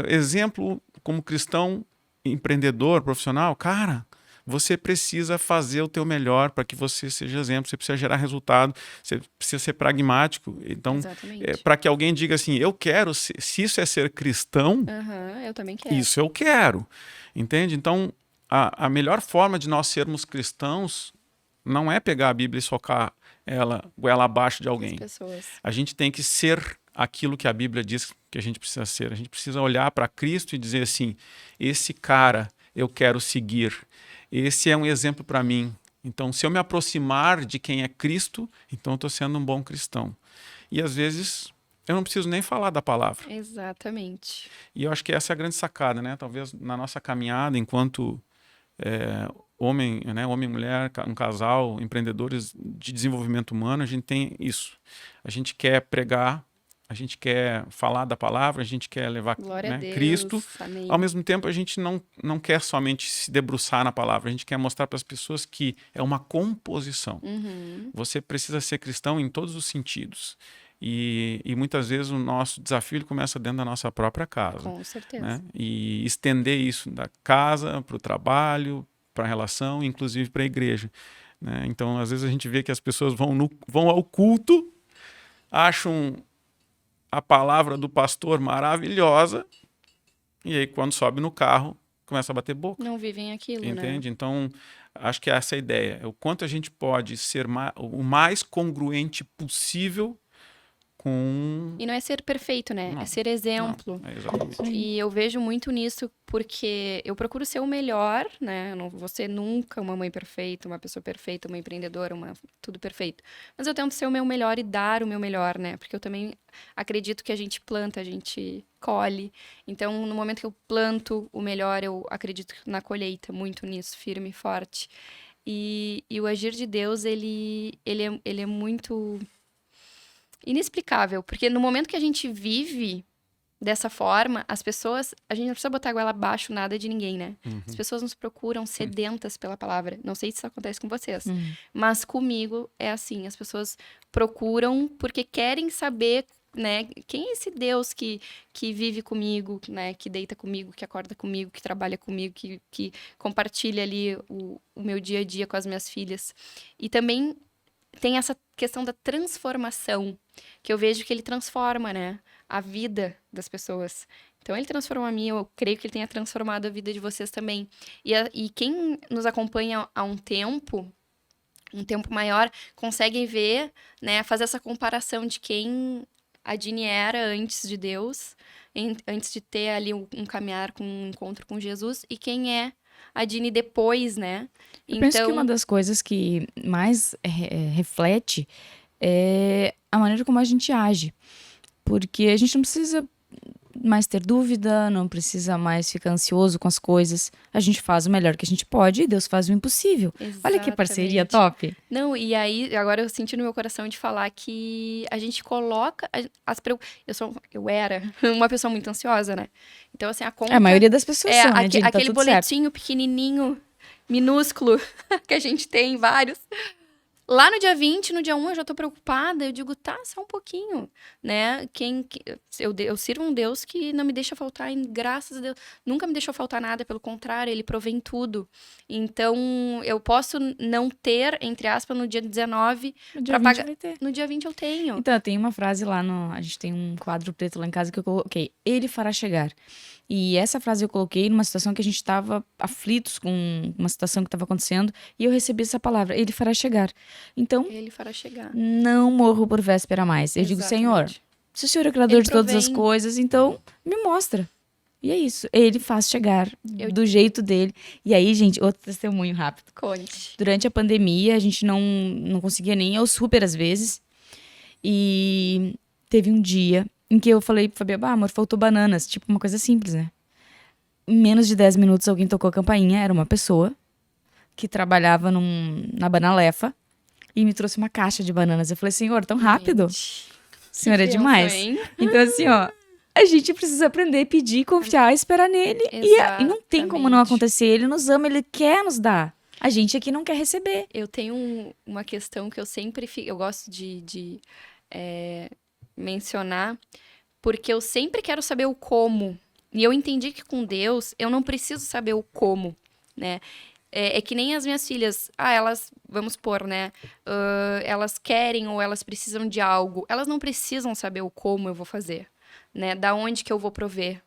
exemplo como cristão, empreendedor, profissional. Cara, você precisa fazer o teu melhor para que você seja exemplo, você precisa gerar resultado, você precisa ser pragmático. Então, Exatamente. para que alguém diga assim, eu quero, se isso é ser cristão, Eu também quero. isso eu quero, entende? Então, a melhor forma de nós sermos cristãos não é pegar a Bíblia e socar ela goela abaixo de As alguém. pessoas. A gente tem que ser aquilo que a Bíblia diz que a gente precisa ser. A gente precisa olhar para Cristo e dizer assim, esse cara eu quero seguir. Esse é um exemplo para mim. Então, se eu me aproximar de quem é Cristo, então eu estou sendo um bom cristão. E às vezes eu não preciso nem falar da palavra. Exatamente. E eu acho que essa é a grande sacada, né? Talvez na nossa caminhada, enquanto homem, né? Homem e mulher, um casal, empreendedores de desenvolvimento humano, a gente tem isso. A gente quer pregar, a gente quer falar da palavra, a gente quer levar, Glória a né, Deus. Cristo. Amém. Ao mesmo tempo, a gente não quer somente se debruçar na palavra, a gente quer mostrar para as pessoas que é uma composição. Você precisa ser cristão em todos os sentidos. E muitas vezes o nosso desafio ele começa dentro da nossa própria casa. Com certeza. Né? E estender isso da casa para o trabalho, para a relação, inclusive para a igreja. Né? Então, às vezes a gente vê que as pessoas vão ao culto, acham a palavra do pastor maravilhosa, e aí quando sobe no carro, começa a bater boca. Não vivem aquilo, Entende? né? Então, acho que essa é a ideia. É o quanto a gente pode ser o mais congruente possível com... E não é ser perfeito, né? Não, é ser exemplo. Não, exatamente. E eu vejo muito nisso porque eu procuro ser o melhor, né? Eu não vou ser nunca uma mãe perfeita, uma pessoa perfeita, uma empreendedora, tudo perfeito. Mas eu tento ser o meu melhor e dar o meu melhor, né? Porque eu também acredito que a gente planta, a gente colhe. Então, no momento que eu planto o melhor, eu acredito na colheita, muito nisso, firme e forte. E o agir de Deus, ele é muito inexplicável, porque no momento que a gente vive dessa forma, as pessoas, a gente não precisa botar a goela abaixo nada de ninguém, né? As pessoas nos procuram sedentas pela palavra. Não sei se isso acontece com vocês, mas comigo é assim, as pessoas procuram porque querem saber, né, quem é esse Deus que vive comigo, né, que deita comigo, que acorda comigo, que trabalha comigo, que compartilha ali o meu dia a dia com as minhas filhas. E também tem essa questão da transformação, que eu vejo que ele transforma, né, a vida das pessoas. Então, ele transformou a minha, eu creio que ele tenha transformado a vida de vocês também. E quem nos acompanha há um tempo maior, consegue ver, né, fazer essa comparação de quem a Dini era antes de Deus, antes de ter ali um caminhar, um encontro com Jesus, e quem é a Dini depois, né? Eu penso que uma das coisas que mais reflete é a maneira como a gente age. Porque a gente não precisa mais ter dúvida, não precisa mais ficar ansioso com as coisas. A gente faz o melhor que a gente pode e Deus faz o impossível. Exatamente. Olha que parceria top. Não, e aí, agora eu senti no meu coração de falar que a gente coloca eu era uma pessoa muito ansiosa, né? Então, assim, a conta... A maioria das pessoas são, né, Dini? Tá aquele tudo boletinho certo. pequenininho, minúsculo, que a gente tem, vários... Lá no dia 20, no dia 1, eu já tô preocupada. Eu digo, tá, só um pouquinho, né? Eu sirvo um Deus que não me deixa faltar, e graças a Deus, nunca me deixou faltar nada, pelo contrário, ele provém tudo. Então, eu posso não ter, entre aspas, no dia 19, No dia 20 pagar. vai ter. No dia 20 eu tenho. Então, tem uma frase lá a gente tem um quadro preto lá em casa que eu coloquei. Ele fará chegar. E essa frase eu coloquei numa situação que a gente estava aflitos com uma situação que estava acontecendo. E eu recebi essa palavra. Ele fará chegar. Então, Ele fará chegar. não morro por véspera mais. Eu digo, Senhor, se o Senhor é o criador Ele de todas as provém. coisas, então me mostra. E é isso. Ele faz chegar do jeito dele. E aí, gente, outro testemunho rápido. Conte. Durante a pandemia, a gente não conseguia nem ir ao super às vezes. E teve um dia em que eu falei pro Fabiano, amor, faltou bananas. Tipo, uma coisa simples, né? Em menos de 10 minutos, alguém tocou a campainha. Era uma pessoa que trabalhava na Banalefa e me trouxe uma caixa de bananas. Eu falei, Senhor, tão rápido? Senhor, é demais. Hein? Então, assim, ó, a gente precisa aprender, pedir, confiar, esperar nele. E não tem como não acontecer. Ele nos ama, ele quer nos dar. A gente aqui não quer receber. Eu tenho uma questão que eu sempre eu gosto de mencionar, porque eu sempre quero saber o como. E eu entendi que com Deus eu não preciso saber o como, né? É que nem as minhas filhas, elas, vamos supor, né? Elas querem ou elas precisam de algo. Elas não precisam saber o como eu vou fazer, né? Da onde que eu vou prover.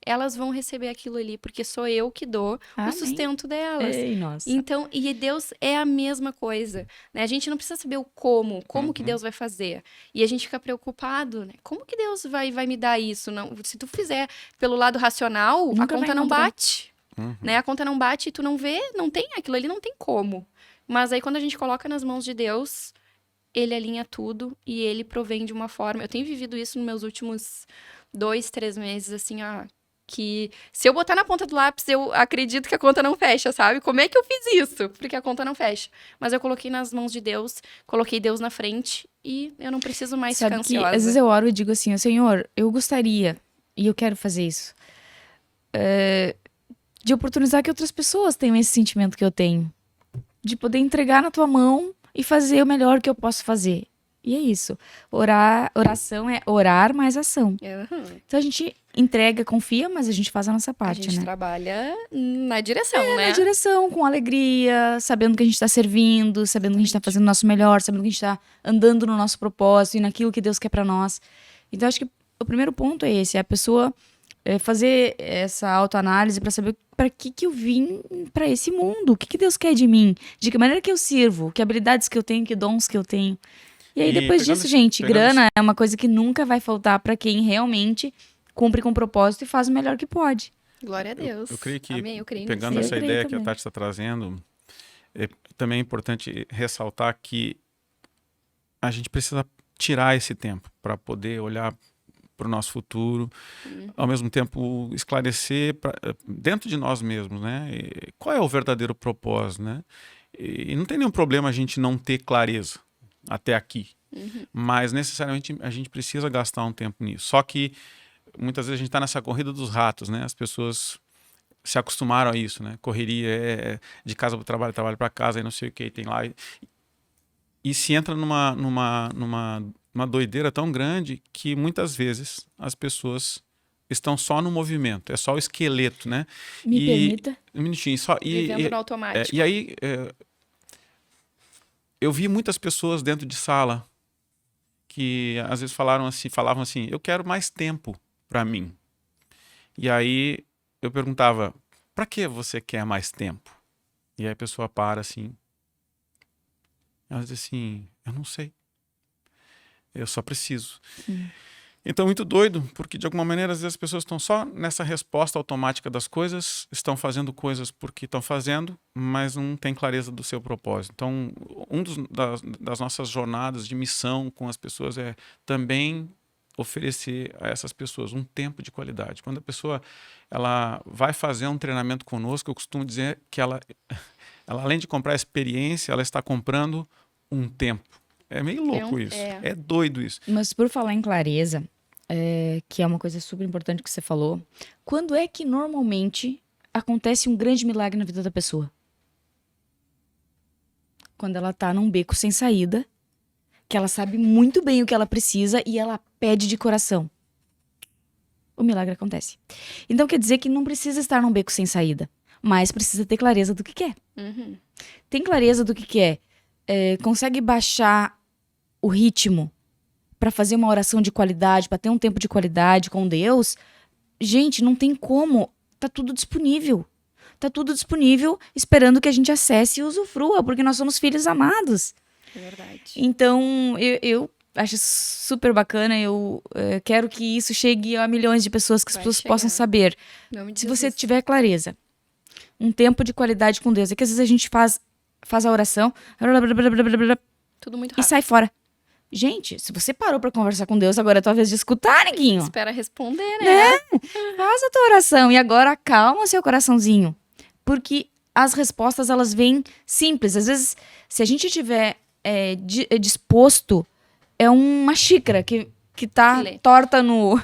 Elas vão receber aquilo ali, porque sou eu que dou Amém. o sustento delas. Ei, nossa. Então, e Deus é a mesma coisa, né? A gente não precisa saber o como que Deus vai fazer. E a gente fica preocupado, né? Como que Deus vai me dar isso? Não, se tu fizer pelo lado racional, Nunca a vai conta não encontrar. bate, né? A conta não bate e tu não vê, não tem, aquilo ali não tem como. Mas aí quando a gente coloca nas mãos de Deus, ele alinha tudo e ele provém de uma forma. Eu tenho vivido isso nos meus últimos 2, 3 meses, assim, que se eu botar na ponta do lápis, eu acredito que a conta não fecha, sabe? Como é que eu fiz isso? Porque a conta não fecha. Mas eu coloquei nas mãos de Deus, coloquei Deus na frente e eu não preciso mais Sabe ficar que ansiosa. às vezes eu oro e digo assim, Senhor, eu gostaria, e eu quero fazer isso, de oportunizar que outras pessoas tenham esse sentimento que eu tenho. De poder entregar na tua mão e fazer o melhor que eu posso fazer. E é isso. Oração é orar mais ação. Então a gente entrega, confia, mas a gente faz a nossa A parte, gente né? trabalha na direção, né? Na direção, com alegria, sabendo que a gente tá servindo, sabendo que a gente tá fazendo o nosso melhor, sabendo que a gente tá andando no nosso propósito e naquilo que Deus quer pra nós. Então acho que o primeiro ponto é esse, é a pessoa fazer essa autoanálise pra saber pra que eu vim pra esse mundo, o que Deus quer de mim, de que maneira que eu sirvo, que habilidades que eu tenho, que dons que eu tenho. E aí, depois disso, gente, grana é uma coisa que nunca vai faltar pra quem realmente cumpre com o propósito e faz o melhor que pode. Glória a Deus. Eu creio que, Amém, eu creio pegando nisso. essa Eu creio ideia que a também. Tati está trazendo, também é importante ressaltar que a gente precisa tirar esse tempo para poder olhar para o nosso futuro, ao mesmo tempo esclarecer dentro de nós mesmos, né? Qual é o verdadeiro propósito, né? E não tem nenhum problema a gente não ter clareza até aqui, mas necessariamente a gente precisa gastar um tempo nisso. Só que muitas vezes a gente está nessa corrida dos ratos, né? As pessoas se acostumaram a isso, né? Correria de casa para o trabalho, trabalho para casa, e não sei o que tem lá. E se entra numa doideira tão grande que muitas vezes as pessoas estão só no movimento, é só o esqueleto, né? Me permita. Um minutinho, Vivendo no automático. E aí, eu vi muitas pessoas dentro de sala que às vezes falavam assim, eu quero mais tempo para mim. E aí eu perguntava, para que você quer mais tempo? E aí a pessoa para assim, ela diz assim, eu não sei, eu só preciso. Então, muito doido, porque de alguma maneira, às vezes as pessoas estão só nessa resposta automática das coisas, estão fazendo coisas porque estão fazendo, mas não tem clareza do seu propósito. Então, das nossas jornadas de missão com as pessoas é também oferecer a essas pessoas um tempo de qualidade. Quando a pessoa ela vai fazer um treinamento conosco, eu costumo dizer que ela além de comprar experiência, ela está comprando um tempo. É meio louco isso. É doido isso. Mas por falar em clareza, que é uma coisa super importante que você falou, quando é que normalmente acontece um grande milagre na vida da pessoa? Quando ela tá num beco sem saída, que ela sabe muito bem o que ela precisa e ela pede de coração. O milagre acontece. Então quer dizer que não precisa estar num beco sem saída, mas precisa ter clareza do que quer. Tem clareza do que quer? Consegue baixar o ritmo para fazer uma oração de qualidade, para ter um tempo de qualidade com Deus? Gente, não tem como. Tá tudo disponível. Tá tudo disponível, esperando que a gente acesse e usufrua, porque nós somos filhos amados. É verdade. Então, eu acho super bacana. Eu quero que isso chegue a milhões de pessoas, que as pessoas possam saber. Se você tiver clareza, um tempo de qualidade com Deus. É que às vezes a gente faz a oração tudo muito e rápido. sai fora. Gente, se você parou pra conversar com Deus, agora é tua vez de escutar, neguinho. Espera responder, né? Faz a tua oração e agora acalma o seu coraçãozinho. Porque as respostas, elas vêm simples. Às vezes, se a gente tiver disposto, é uma xícara que que tá Lê. torta no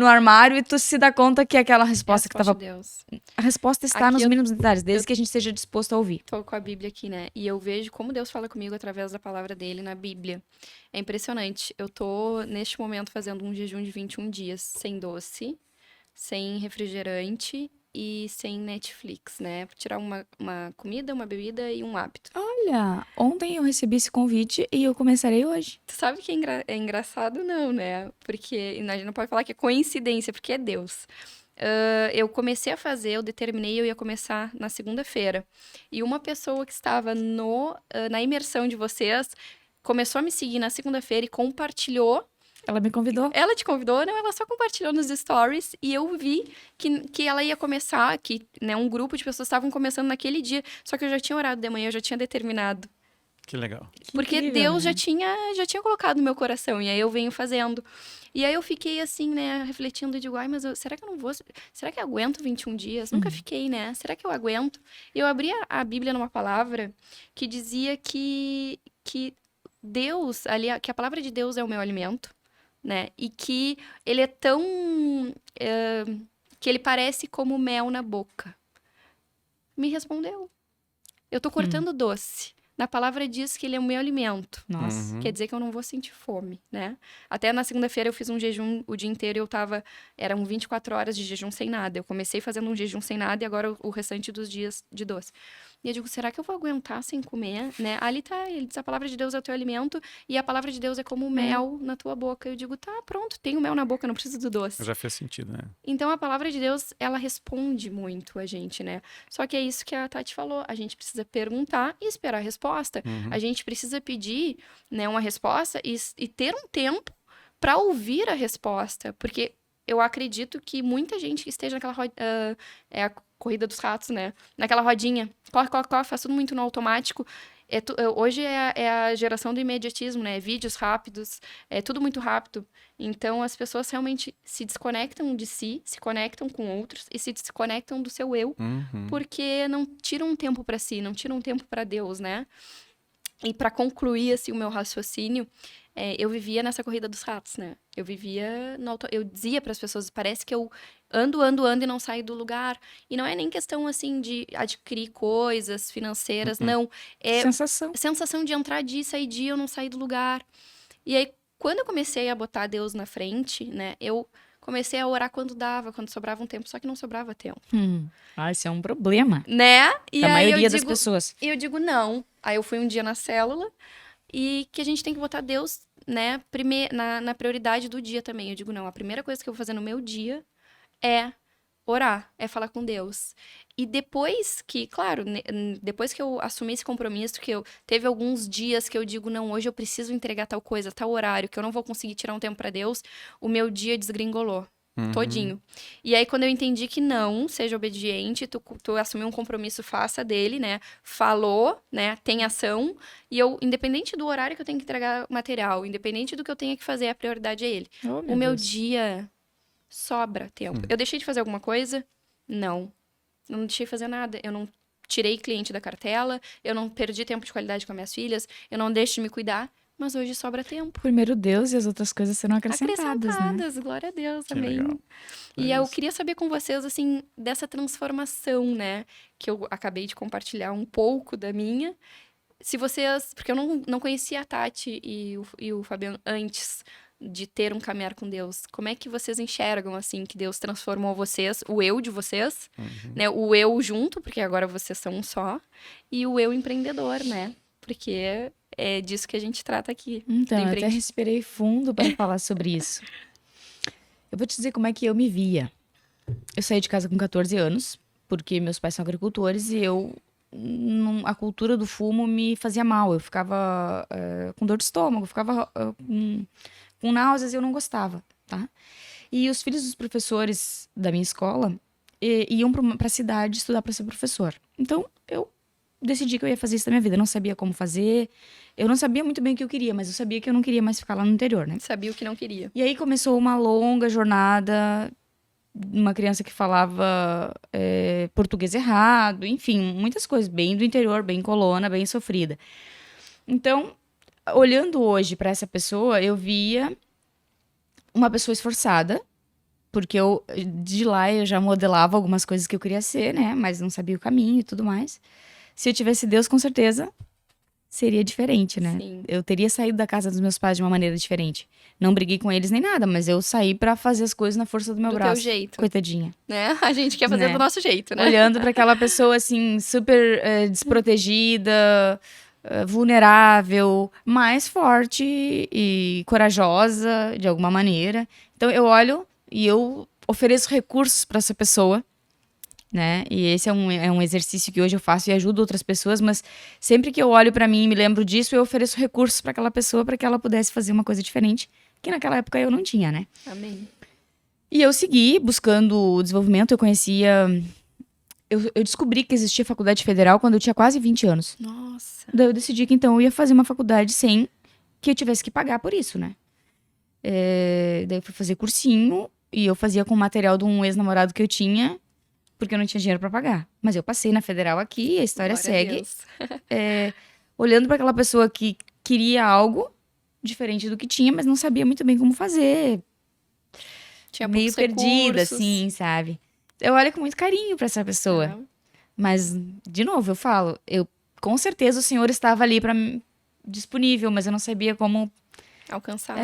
armário e tu se dá conta que aquela resposta que tava... de Deus. A resposta está Aqui nos eu- mínimos detalhes, desde que a gente esteja disposto a ouvir. Tô com a Bíblia aqui, né? E eu vejo como Deus fala comigo através da palavra dele na Bíblia. É impressionante. Eu tô, neste momento, fazendo um jejum de 21 dias sem doce, sem refrigerante e sem Netflix, né? Pra tirar uma comida, uma bebida e um hábito. Olha, ontem eu recebi esse convite e eu começarei hoje. Tu sabe que é engraçado, não, né? Porque a gente não pode falar que é coincidência, porque é Deus. Eu comecei a fazer, eu determinei, eu ia começar na segunda-feira. E uma pessoa que estava na imersão de vocês começou a me seguir na segunda-feira e compartilhou. Ela me convidou. Ela te convidou? Não, ela só compartilhou nos stories e eu vi que ela ia começar, que né, um grupo de pessoas estavam começando naquele dia. Só que eu já tinha orado de manhã, eu já tinha determinado. Que legal. Que Porque incrível, Deus né? já tinha colocado no meu coração, e aí eu venho fazendo. E aí eu fiquei assim, né, refletindo, e digo, ai, mas será que eu não vou, será que eu aguento 21 dias? Nunca fiquei, né? Será que eu aguento? E eu abri a Bíblia numa palavra que dizia que Deus, ali, que a palavra de Deus é o meu alimento, né? E que ele é tão, que ele parece como mel na boca. Me respondeu. Eu tô cortando doce. Na palavra diz que ele é o meu alimento. Nossa. Uhum. Quer dizer que eu não vou sentir fome, né? Até na segunda-feira eu fiz um jejum o dia inteiro e eu tava... Eram 24 horas de jejum sem nada. Eu comecei fazendo um jejum sem nada e agora o restante dos dias de doce. E eu digo, será que eu vou aguentar sem comer, né? Ali tá, ele diz, a palavra de Deus é o teu alimento e a palavra de Deus é como mel na tua boca. Eu digo, tá, pronto, tenho mel na boca, não preciso do doce. Já fez sentido, né? Então, a palavra de Deus, ela responde muito a gente, né? Só que é isso que a Tati falou. A gente precisa perguntar e esperar a resposta. A gente precisa pedir, né, uma resposta e ter um tempo para ouvir a resposta. Porque eu acredito que muita gente que esteja naquela é a corrida dos ratos, né? Naquela rodinha. Corre, corre, corre, faz tudo muito no automático. Hoje é a geração do imediatismo, né? Vídeos rápidos, é tudo muito rápido. Então, as pessoas realmente se desconectam de si, se conectam com outros e se desconectam do seu eu, porque não tiram um tempo para si, não tiram um tempo para Deus, né? E para concluir, assim, o meu raciocínio, eu vivia nessa corrida dos ratos, né? Eu vivia eu dizia para as pessoas, parece que eu ando e não saio do lugar. E não é nem questão, assim, de adquirir coisas financeiras, não. É Sensação. sensação de entrar dia e sair dia, eu não sair do lugar. E aí, quando eu comecei a botar Deus na frente, né? Eu comecei a orar quando dava, quando sobrava um tempo, só que não sobrava tempo. Ah, isso é um problema Né? E da aí maioria das pessoas. E eu digo, não. Aí eu fui um dia na célula e que a gente tem que botar Deus, né, na prioridade do dia também. Eu digo, não, a primeira coisa que eu vou fazer no meu dia é orar, é falar com Deus. E depois que, claro, depois que eu assumi esse compromisso, que eu teve alguns dias que eu digo, não, hoje eu preciso entregar tal coisa, tal horário, que eu não vou conseguir tirar um tempo pra Deus, o meu dia desgringolou. Todinho. E aí, quando eu entendi que não, seja obediente, tu assumiu um compromisso, faça dele, né? Falou, né? Tem ação. E eu, independente do horário que eu tenho que entregar material, independente do que eu tenha que fazer, a prioridade é ele. Oh, O meu Deus. dia sobra tempo. Eu deixei de fazer alguma coisa? Não. Eu não deixei de fazer nada. Eu não tirei cliente da cartela, eu não perdi tempo de qualidade com as minhas filhas, eu não deixo de me cuidar. Mas hoje sobra tempo. Primeiro Deus e as outras coisas serão acrescentadas, né? Glória a Deus, Que amém. legal. E É eu isso. queria saber com vocês, assim, dessa transformação, né? Que eu acabei de compartilhar um pouco da minha. Se vocês... Porque eu não conhecia a Tati e o Fabiano antes de ter um caminhar com Deus. Como é que vocês enxergam, assim, que Deus transformou vocês, o eu de vocês, né? O eu junto, porque agora vocês são um só. E o eu empreendedor, né? Porque é disso que a gente trata aqui. Então, do eu até empreende- respirei fundo para falar sobre isso. Eu vou te dizer como é que eu me via. Eu saí de casa com 14 anos, porque meus pais são agricultores e a cultura do fumo me fazia mal. Eu ficava com dor de estômago, ficava com náuseas e eu não gostava, tá? E os filhos dos professores da minha escola iam para a cidade estudar para ser professor. Então, eu decidi que eu ia fazer isso da minha vida. Eu não sabia como fazer, eu não sabia muito bem o que eu queria, mas eu sabia que eu não queria mais ficar lá no interior, né? Sabia o que não queria. E aí começou uma longa jornada, uma criança que falava português errado, enfim, muitas coisas, bem do interior, bem colona, bem sofrida. Então, olhando hoje pra essa pessoa, eu via uma pessoa esforçada, porque de lá eu já modelava algumas coisas que eu queria ser, né? Mas não sabia o caminho e tudo mais. Se eu tivesse Deus, com certeza seria diferente, né? Sim. Eu teria saído da casa dos meus pais de uma maneira diferente. Não briguei com eles nem nada, mas eu saí pra fazer as coisas na força do meu Do teu braço. jeito. Coitadinha. Né? A gente quer fazer Né? do nosso jeito, né? Olhando pra aquela pessoa assim, super desprotegida, vulnerável, mais forte e corajosa de alguma maneira. Então eu olho e eu ofereço recursos pra essa pessoa, né? E esse é um exercício que hoje eu faço e ajudo outras pessoas, mas sempre que eu olho pra mim e me lembro disso, eu ofereço recursos pra aquela pessoa para que ela pudesse fazer uma coisa diferente, que naquela época eu não tinha, né? Amém. E eu segui buscando o desenvolvimento, eu conhecia... Eu descobri que existia faculdade federal quando eu tinha quase 20 anos. Nossa. Daí eu decidi que então eu ia fazer uma faculdade sem que eu tivesse que pagar por isso, né? Daí eu fui fazer cursinho e eu fazia com o material de um ex-namorado que eu tinha, porque eu não tinha dinheiro pra pagar. Mas eu passei na federal aqui, a história Glória a segue. Deus. Olhando pra aquela pessoa que queria algo diferente do que tinha, mas não sabia muito bem como fazer. Tinha Meio poucos perdida, recursos. assim, sabe? Eu olho com muito carinho pra essa pessoa. É. Mas, de novo, eu falo, com certeza o Senhor estava ali para mim, disponível, mas eu não sabia como Alcançar.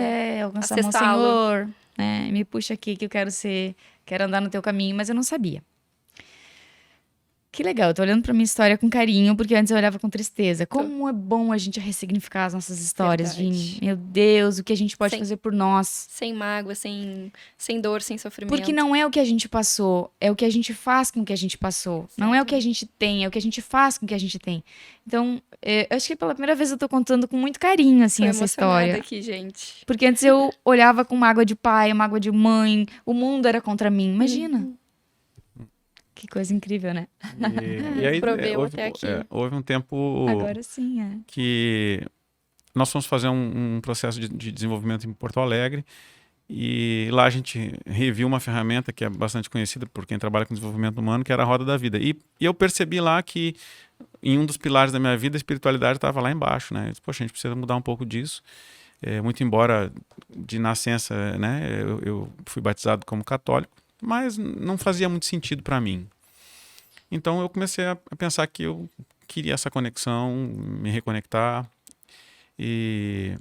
alcançar o Acessá-lo. Senhor, né? Me puxa aqui que eu quero andar no teu caminho, mas eu não sabia. Que legal, eu tô olhando pra minha história com carinho, porque antes eu olhava com tristeza. Como é bom a gente ressignificar as nossas histórias, Verdade. Vini. Meu Deus, o que a gente pode Sem- fazer por nós. Sem mágoa, sem dor, sem sofrimento. Porque não é o que a gente passou, é o que a gente faz com o que a gente passou. Não é o que a gente tem, é o que a gente faz com o que a gente tem. Então, eu acho que pela primeira vez eu tô contando com muito carinho, assim, Tô essa emocionada história. aqui, gente. Porque antes eu olhava com mágoa de pai, mágoa de mãe, o mundo era contra mim. Imagina. Que coisa incrível, né? E aí Proveu houve, até aqui. houve um tempo Agora sim, é. que nós fomos fazer um processo de desenvolvimento em Porto Alegre e lá a gente reviu uma ferramenta que é bastante conhecida por quem trabalha com desenvolvimento humano, que era a Roda da Vida. E eu percebi lá que em um dos pilares da minha vida a espiritualidade estava lá embaixo, né? Eu disse, poxa, a gente precisa mudar um pouco disso. Muito embora de nascença, né, eu fui batizado como católico, mas não fazia muito sentido para mim. Então eu comecei a pensar que eu queria essa conexão, me reconectar. E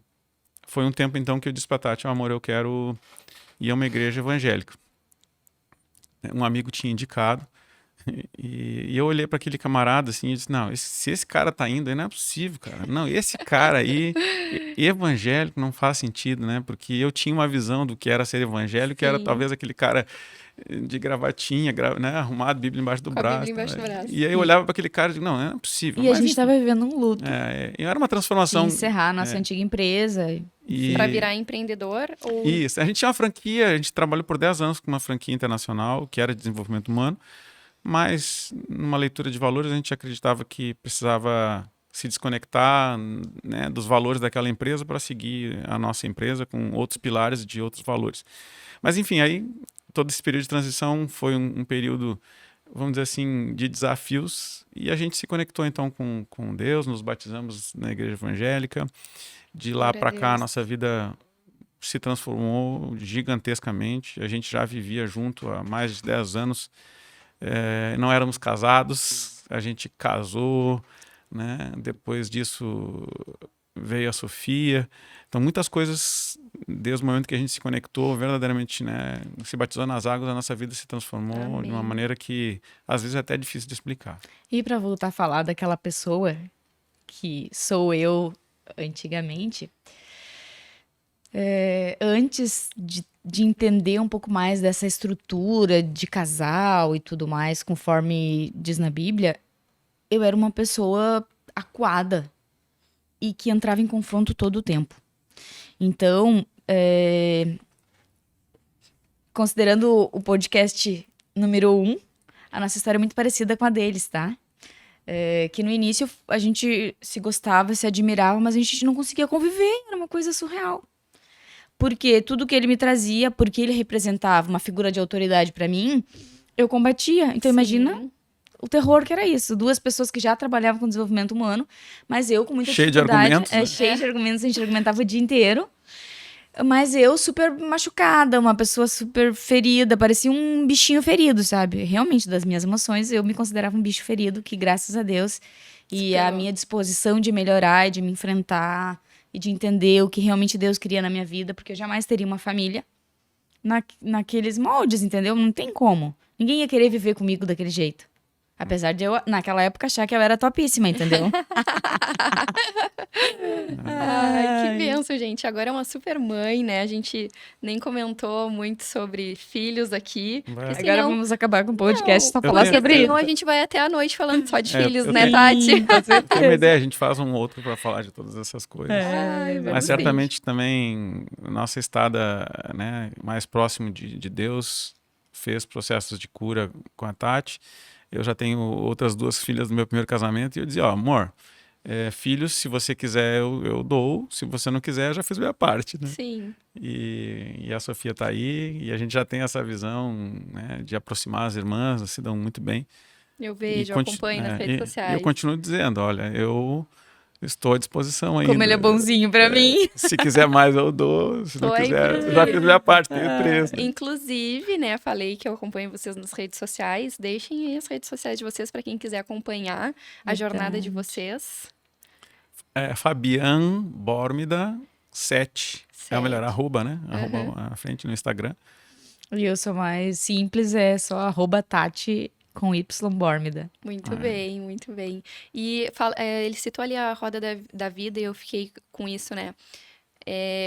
foi um tempo então que eu disse para Tati, amor, eu quero ir a uma igreja evangélica. Um amigo tinha indicado. E eu olhei para aquele camarada assim e disse, não, se esse cara tá indo, aí não é possível, cara. Não, esse cara aí, evangélico, não faz sentido, né? Porque eu tinha uma visão do que era ser evangélico, que era Sim. talvez aquele cara de gravatinha, né, arrumado, Bíblia embaixo do Com a braço. Bíblia embaixo né? do braço. E aí eu olhava para aquele cara e digo, não é possível. E a Mas, gente enfim, tava vivendo um luto. era uma transformação. De encerrar a nossa antiga empresa. E... Pra virar empreendedor? Ou... Isso, a gente tinha uma franquia, a gente trabalhou por 10 anos com uma franquia internacional, que era de desenvolvimento humano, mas numa leitura de valores a gente acreditava que precisava se desconectar, né, dos valores daquela empresa para seguir a nossa empresa com outros pilares de outros valores. Mas enfim, aí todo esse período de transição foi um período, vamos dizer assim, de desafios, e a gente se conectou então com Deus, nos batizamos na igreja evangélica. De lá Glória a para cá, a Deus. nossa vida se transformou gigantescamente. A gente já vivia junto há mais de 10 anos. Não éramos casados, a gente casou, né? Depois disso veio a Sofia. Então, muitas coisas, desde o momento que a gente se conectou, verdadeiramente, né, se batizou nas águas, a nossa vida se transformou Amém. de uma maneira que, às vezes, é até difícil de explicar. E pra voltar a falar daquela pessoa que sou eu antigamente, antes de entender um pouco mais dessa estrutura de casal e tudo mais, conforme diz na Bíblia, eu era uma pessoa acuada e que entrava em confronto todo o tempo. Então, considerando o podcast número 1, a nossa história é muito parecida com a deles, tá? Que no início a gente se gostava, se admirava, mas a gente não conseguia conviver, era uma coisa surreal. Porque tudo que ele me trazia, porque ele representava uma figura de autoridade pra mim, eu combatia. Então imagina o terror que era isso. 2 pessoas que já trabalhavam com desenvolvimento humano, mas eu com muita Cheio de dificuldade. argumentos, né? Cheio de argumentos, a gente argumentava o dia inteiro. Mas eu super machucada, uma pessoa super ferida, parecia um bichinho ferido, sabe? Realmente, das minhas emoções, eu me considerava um bicho ferido, que graças a Deus, e a minha disposição de melhorar e de me enfrentar e de entender o que realmente Deus queria na minha vida, porque eu jamais teria uma família naqueles moldes, entendeu? Não tem como. Ninguém ia querer viver comigo daquele jeito. Apesar de eu, naquela época, achar que eu era topíssima, entendeu? Ai, que bênção, gente. Agora é uma super mãe, né? A gente nem comentou muito sobre filhos aqui. Vai. Porque Agora senão, vamos acabar com o podcast só Eu falar tenho- sobre senão isso. a gente vai até a noite falando só de É, filhos, eu né, tenho- Tati? Tem uma ideia, a gente faz um outro para falar de todas essas coisas. Ai, Mas vamos certamente também nossa estada, né, mais próximo de Deus fez processos de cura com a Tati. Eu já tenho outras 2 filhas do meu primeiro casamento e eu dizia, ó, amor, filhos, se você quiser eu dou, se você não quiser eu já fiz minha parte, né? Sim. E a Sofia tá aí e a gente já tem essa visão, né, de aproximar as irmãs, se dão muito bem. Eu vejo, eu acompanho nas redes sociais. E eu continuo dizendo, olha, eu estou à disposição ainda. Como ele é bonzinho pra mim. Se quiser mais, eu dou. Se não Tô aí quiser, por eu já ti. fiz minha parte, tenho 3. Né? Inclusive, né, falei que eu acompanho vocês nas redes sociais. Deixem aí as redes sociais de vocês para quem quiser acompanhar a jornada de vocês. Fabian Bórmida 7. É o melhor, 7. @, né? @ à frente no Instagram. E eu sou mais simples, é só @Tati com Y Bórmida. Muito bem, muito bem. E ele citou ali a roda da vida e eu fiquei com isso, né?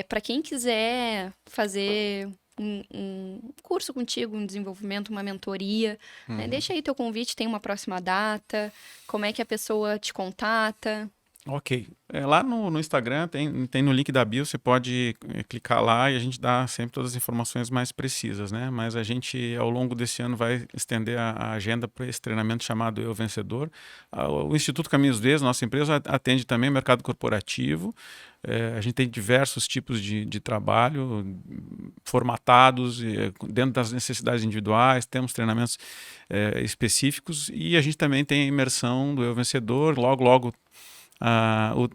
Para quem quiser fazer um curso contigo, um desenvolvimento, uma mentoria, né? Deixa aí teu convite, tem uma próxima data, como é que a pessoa te contata? Ok. Lá no Instagram, tem no link da bio, você pode clicar lá e a gente dá sempre todas as informações mais precisas, né? Mas a gente, ao longo desse ano, vai estender a agenda para esse treinamento chamado Eu Vencedor. O Instituto Caminhos Verdes, nossa empresa, atende também o mercado corporativo. A gente tem diversos tipos de trabalho formatados dentro das necessidades individuais, temos treinamentos específicos e a gente também tem a imersão do Eu Vencedor. Logo,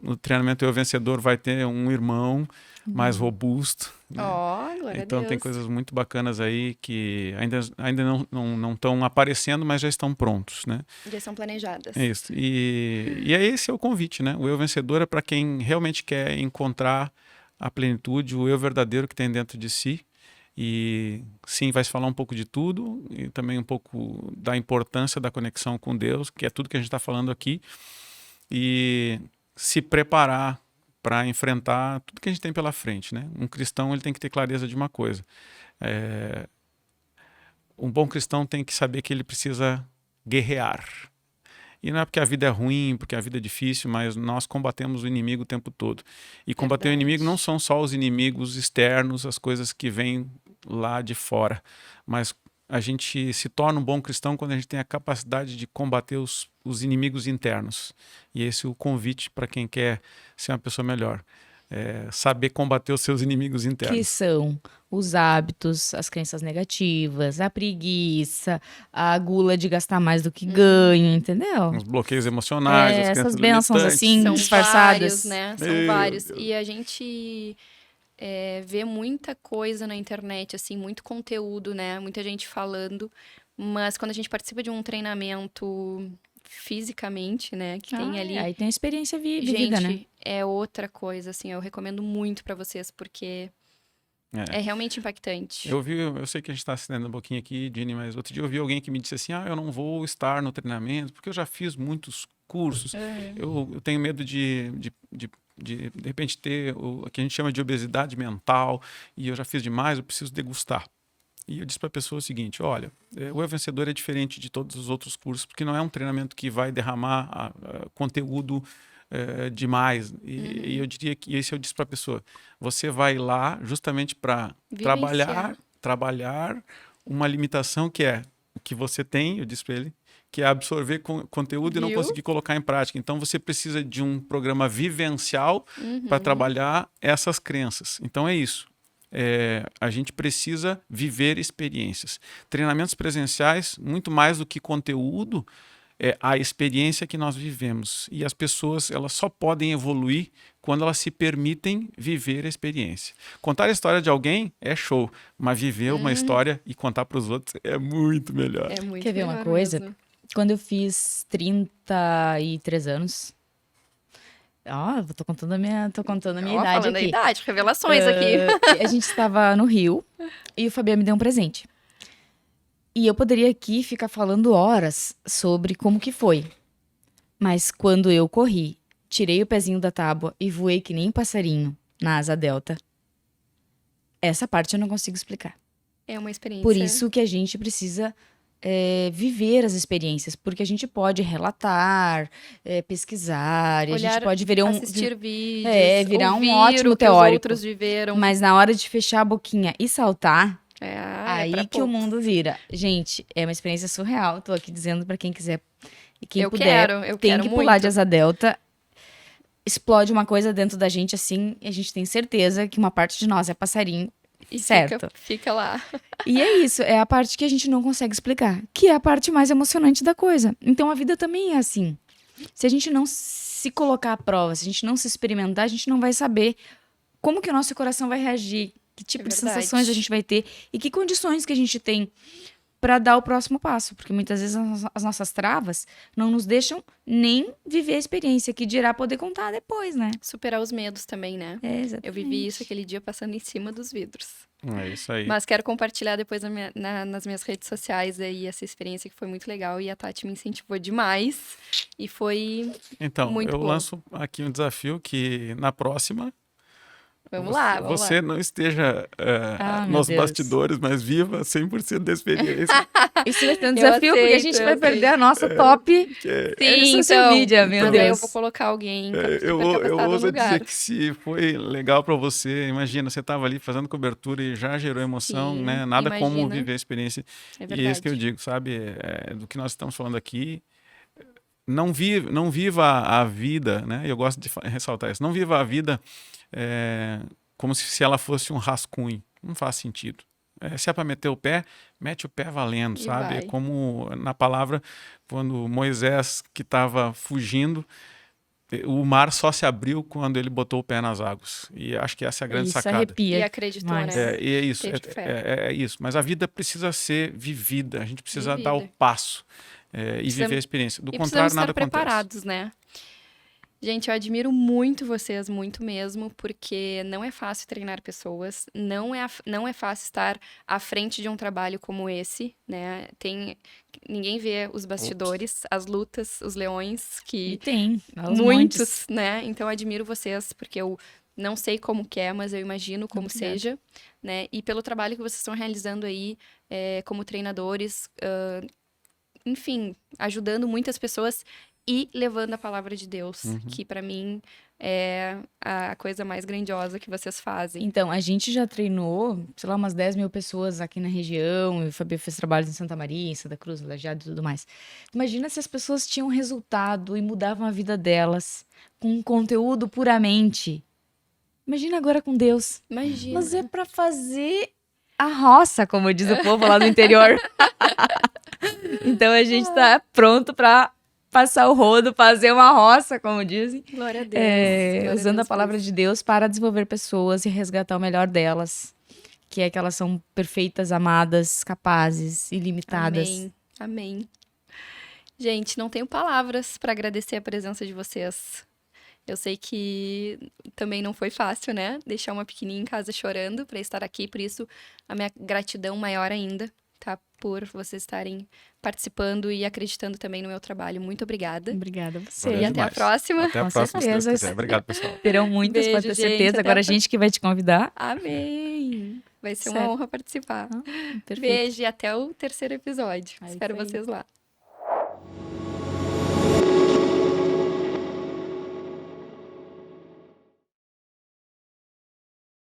o treinamento Eu Vencedor vai ter um irmão mais robusto. Né? Glória Então a Deus. tem coisas muito bacanas aí que ainda não estão aparecendo, mas já estão prontos, né? Já são planejadas. É isso. E esse é o convite, né? O Eu Vencedor é para quem realmente quer encontrar a plenitude, o eu verdadeiro que tem dentro de si. E sim, vai se falar um pouco de tudo e também um pouco da importância da conexão com Deus, que é tudo que a gente está falando aqui. E se preparar para enfrentar tudo que a gente tem pela frente, né? Um cristão ele tem que ter clareza de uma coisa. Um bom cristão tem que saber que ele precisa guerrear. E não é porque a vida é ruim, porque a vida é difícil, mas nós combatemos o inimigo o tempo todo. E combater o inimigo não são só os inimigos externos, as coisas que vêm lá de fora, mas a gente se torna um bom cristão quando a gente tem a capacidade de combater os inimigos internos. E esse é o convite para quem quer ser uma pessoa melhor. Saber combater os seus inimigos internos. Que são os hábitos, as crenças negativas, a preguiça, a gula de gastar mais do que ganha, entendeu? Os bloqueios emocionais, as Essas crenças bênçãos limitantes. assim, São disfarçadas. vários, né? São Meu vários. Deus. E a gente vê muita coisa na internet, assim, muito conteúdo, né? Muita gente falando. Mas quando a gente participa de um treinamento fisicamente, né? Que tem ali. Aí tem a experiência vivida, Gente, né? é outra coisa, assim. Eu recomendo muito pra vocês, porque é realmente impactante. Eu sei que a gente está estendendo um pouquinho aqui, Dini, mas outro dia eu vi alguém que me disse assim, eu não vou estar no treinamento, porque eu já fiz muitos cursos. Eu tenho medo de repente ter o que a gente chama de obesidade mental, e eu já fiz demais, eu preciso degustar. E eu disse para a pessoa o seguinte, olha, o Eu Vencedor é diferente de todos os outros cursos, porque não é um treinamento que vai derramar conteúdo demais. E eu diria que esse eu disse para a pessoa, você vai lá justamente para trabalhar uma limitação que é o que você tem, eu disse para ele, que é absorver conteúdo e não conseguir colocar em prática. Então, você precisa de um programa vivencial para trabalhar essas crenças. Então, é isso. A gente precisa viver experiências. Treinamentos presenciais, muito mais do que conteúdo, é a experiência que nós vivemos. E as pessoas, elas só podem evoluir quando elas se permitem viver a experiência. Contar a história de alguém é show, mas viver uma história e contar para os outros é muito melhor. É muito Quer ver uma melhor coisa? mesmo. Quando eu fiz 33 anos... eu tô contando a minha Ó, idade falando a aqui. idade, revelações aqui. A gente estava no Rio e o Fabiano me deu um presente. E eu poderia aqui ficar falando horas sobre como que foi. Mas quando eu corri, tirei o pezinho da tábua e voei que nem um passarinho na asa delta, essa parte eu não consigo explicar. É uma experiência. Por isso que a gente precisa viver as experiências, porque a gente pode relatar, pesquisar, e a gente pode ver assistir vídeos, virar ouvir um ótimo o que teórico. os outros viveram. Mas na hora de fechar a boquinha e saltar, É aí pra que o poucos. mundo vira. Gente, é uma experiência surreal. Tô aqui dizendo pra quem quiser e quem Eu puder, quero tem que pular muito. de asa delta. Explode uma coisa dentro da gente assim, e a gente tem certeza que uma parte de nós é passarinho. E certo. Fica lá. E é isso, é a parte que a gente não consegue explicar, que é a parte mais emocionante da coisa. Então a vida também é assim. Se a gente não se colocar à prova, se a gente não se experimentar, a gente não vai saber como que o nosso coração vai reagir, que tipo de verdade. sensações a gente vai ter e que condições que a gente tem para dar o próximo passo. Porque muitas vezes as nossas travas não nos deixam nem viver a experiência, que dirá poder contar depois, né? Superar os medos também, né? Exatamente. Eu vivi isso aquele dia passando em cima dos vidros. É isso aí. Mas quero compartilhar depois nas minhas redes sociais aí essa experiência que foi muito legal. E a Tati me incentivou demais. E foi Então, muito eu bom. lanço aqui um desafio que na próxima Vamos lá. você não esteja meu nos Deus. bastidores, mas viva 100% da experiência. Isso vai ser um Eu desafio, porque a gente aceito, vai eu perder a nossa top Sim, social media, meu mas aí eu Deus. vou colocar alguém Eu capacitado no ouso lugar. dizer que se foi legal para você, imagina, você estava ali fazendo cobertura e já gerou emoção, Sim, né? Nada como imagina. viver a experiência. É E é verdade. isso que eu digo, sabe? Do que nós estamos falando aqui. Não viva a vida, né? Eu gosto de ressaltar isso. Não viva a vida como se ela fosse um rascunho. Não faz sentido. Se é para meter o pé, mete o pé valendo, E sabe? É vai. como na palavra, quando Moisés, que estava fugindo, o mar só se abriu quando ele botou o pé nas águas. E acho que essa é a grande Isso sacada. arrepia. E acreditou, Mas- né? E é isso, Teve fé. é isso. Mas a vida precisa ser vivida, a gente precisa dar o Vivida. passo e viver a experiência. Do E contrário, precisamos nada estar acontece. preparados, né? Gente, eu admiro muito vocês, muito mesmo, porque não é fácil treinar pessoas, não é fácil estar à frente de um trabalho como esse, né? Ninguém vê os bastidores, as lutas, os leões, E que tem. aos montes. muitos, né? Então eu admiro vocês, porque eu não sei como que é, mas eu imagino como Obrigada. seja, né? E pelo trabalho que vocês estão realizando aí como treinadores, enfim, ajudando muitas pessoas e levando a palavra de Deus, que pra mim é a coisa mais grandiosa que vocês fazem. Então, a gente já treinou, sei lá, umas 10 mil pessoas aqui na região. E o Fabio fez trabalhos em Santa Maria, em Santa Cruz, no Lajeado e tudo mais. Imagina se as pessoas tinham resultado e mudavam a vida delas com um conteúdo puramente. Imagina agora com Deus. Imagina. Mas é pra fazer a roça, como diz o povo lá do interior. Então a gente tá pronto pra passar o rodo, fazer uma roça, como dizem. Glória a Deus. Glória Usando Deus a palavra por de Deus para desenvolver pessoas e resgatar o melhor delas. Que é que elas são perfeitas, amadas, capazes, ilimitadas. Amém. Amém. Gente, não tenho palavras para agradecer a presença de vocês. Eu sei que também não foi fácil, né? Deixar uma pequenininha em casa chorando para estar aqui, por isso a minha gratidão maior ainda, tá? Por vocês estarem participando e acreditando também no meu trabalho. Muito obrigada. Obrigada a você. E até a demais. próxima. Até a Com próxima, se Deus certeza. quiser. Obrigado, pessoal. Terão muitas, Beijo, pode ter gente, certeza. até Agora a a gente que vai te convidar. Amém. Vai ser Certo. uma honra participar. Perfeito. Beijo e até o terceiro episódio. É isso Espero aí. vocês lá.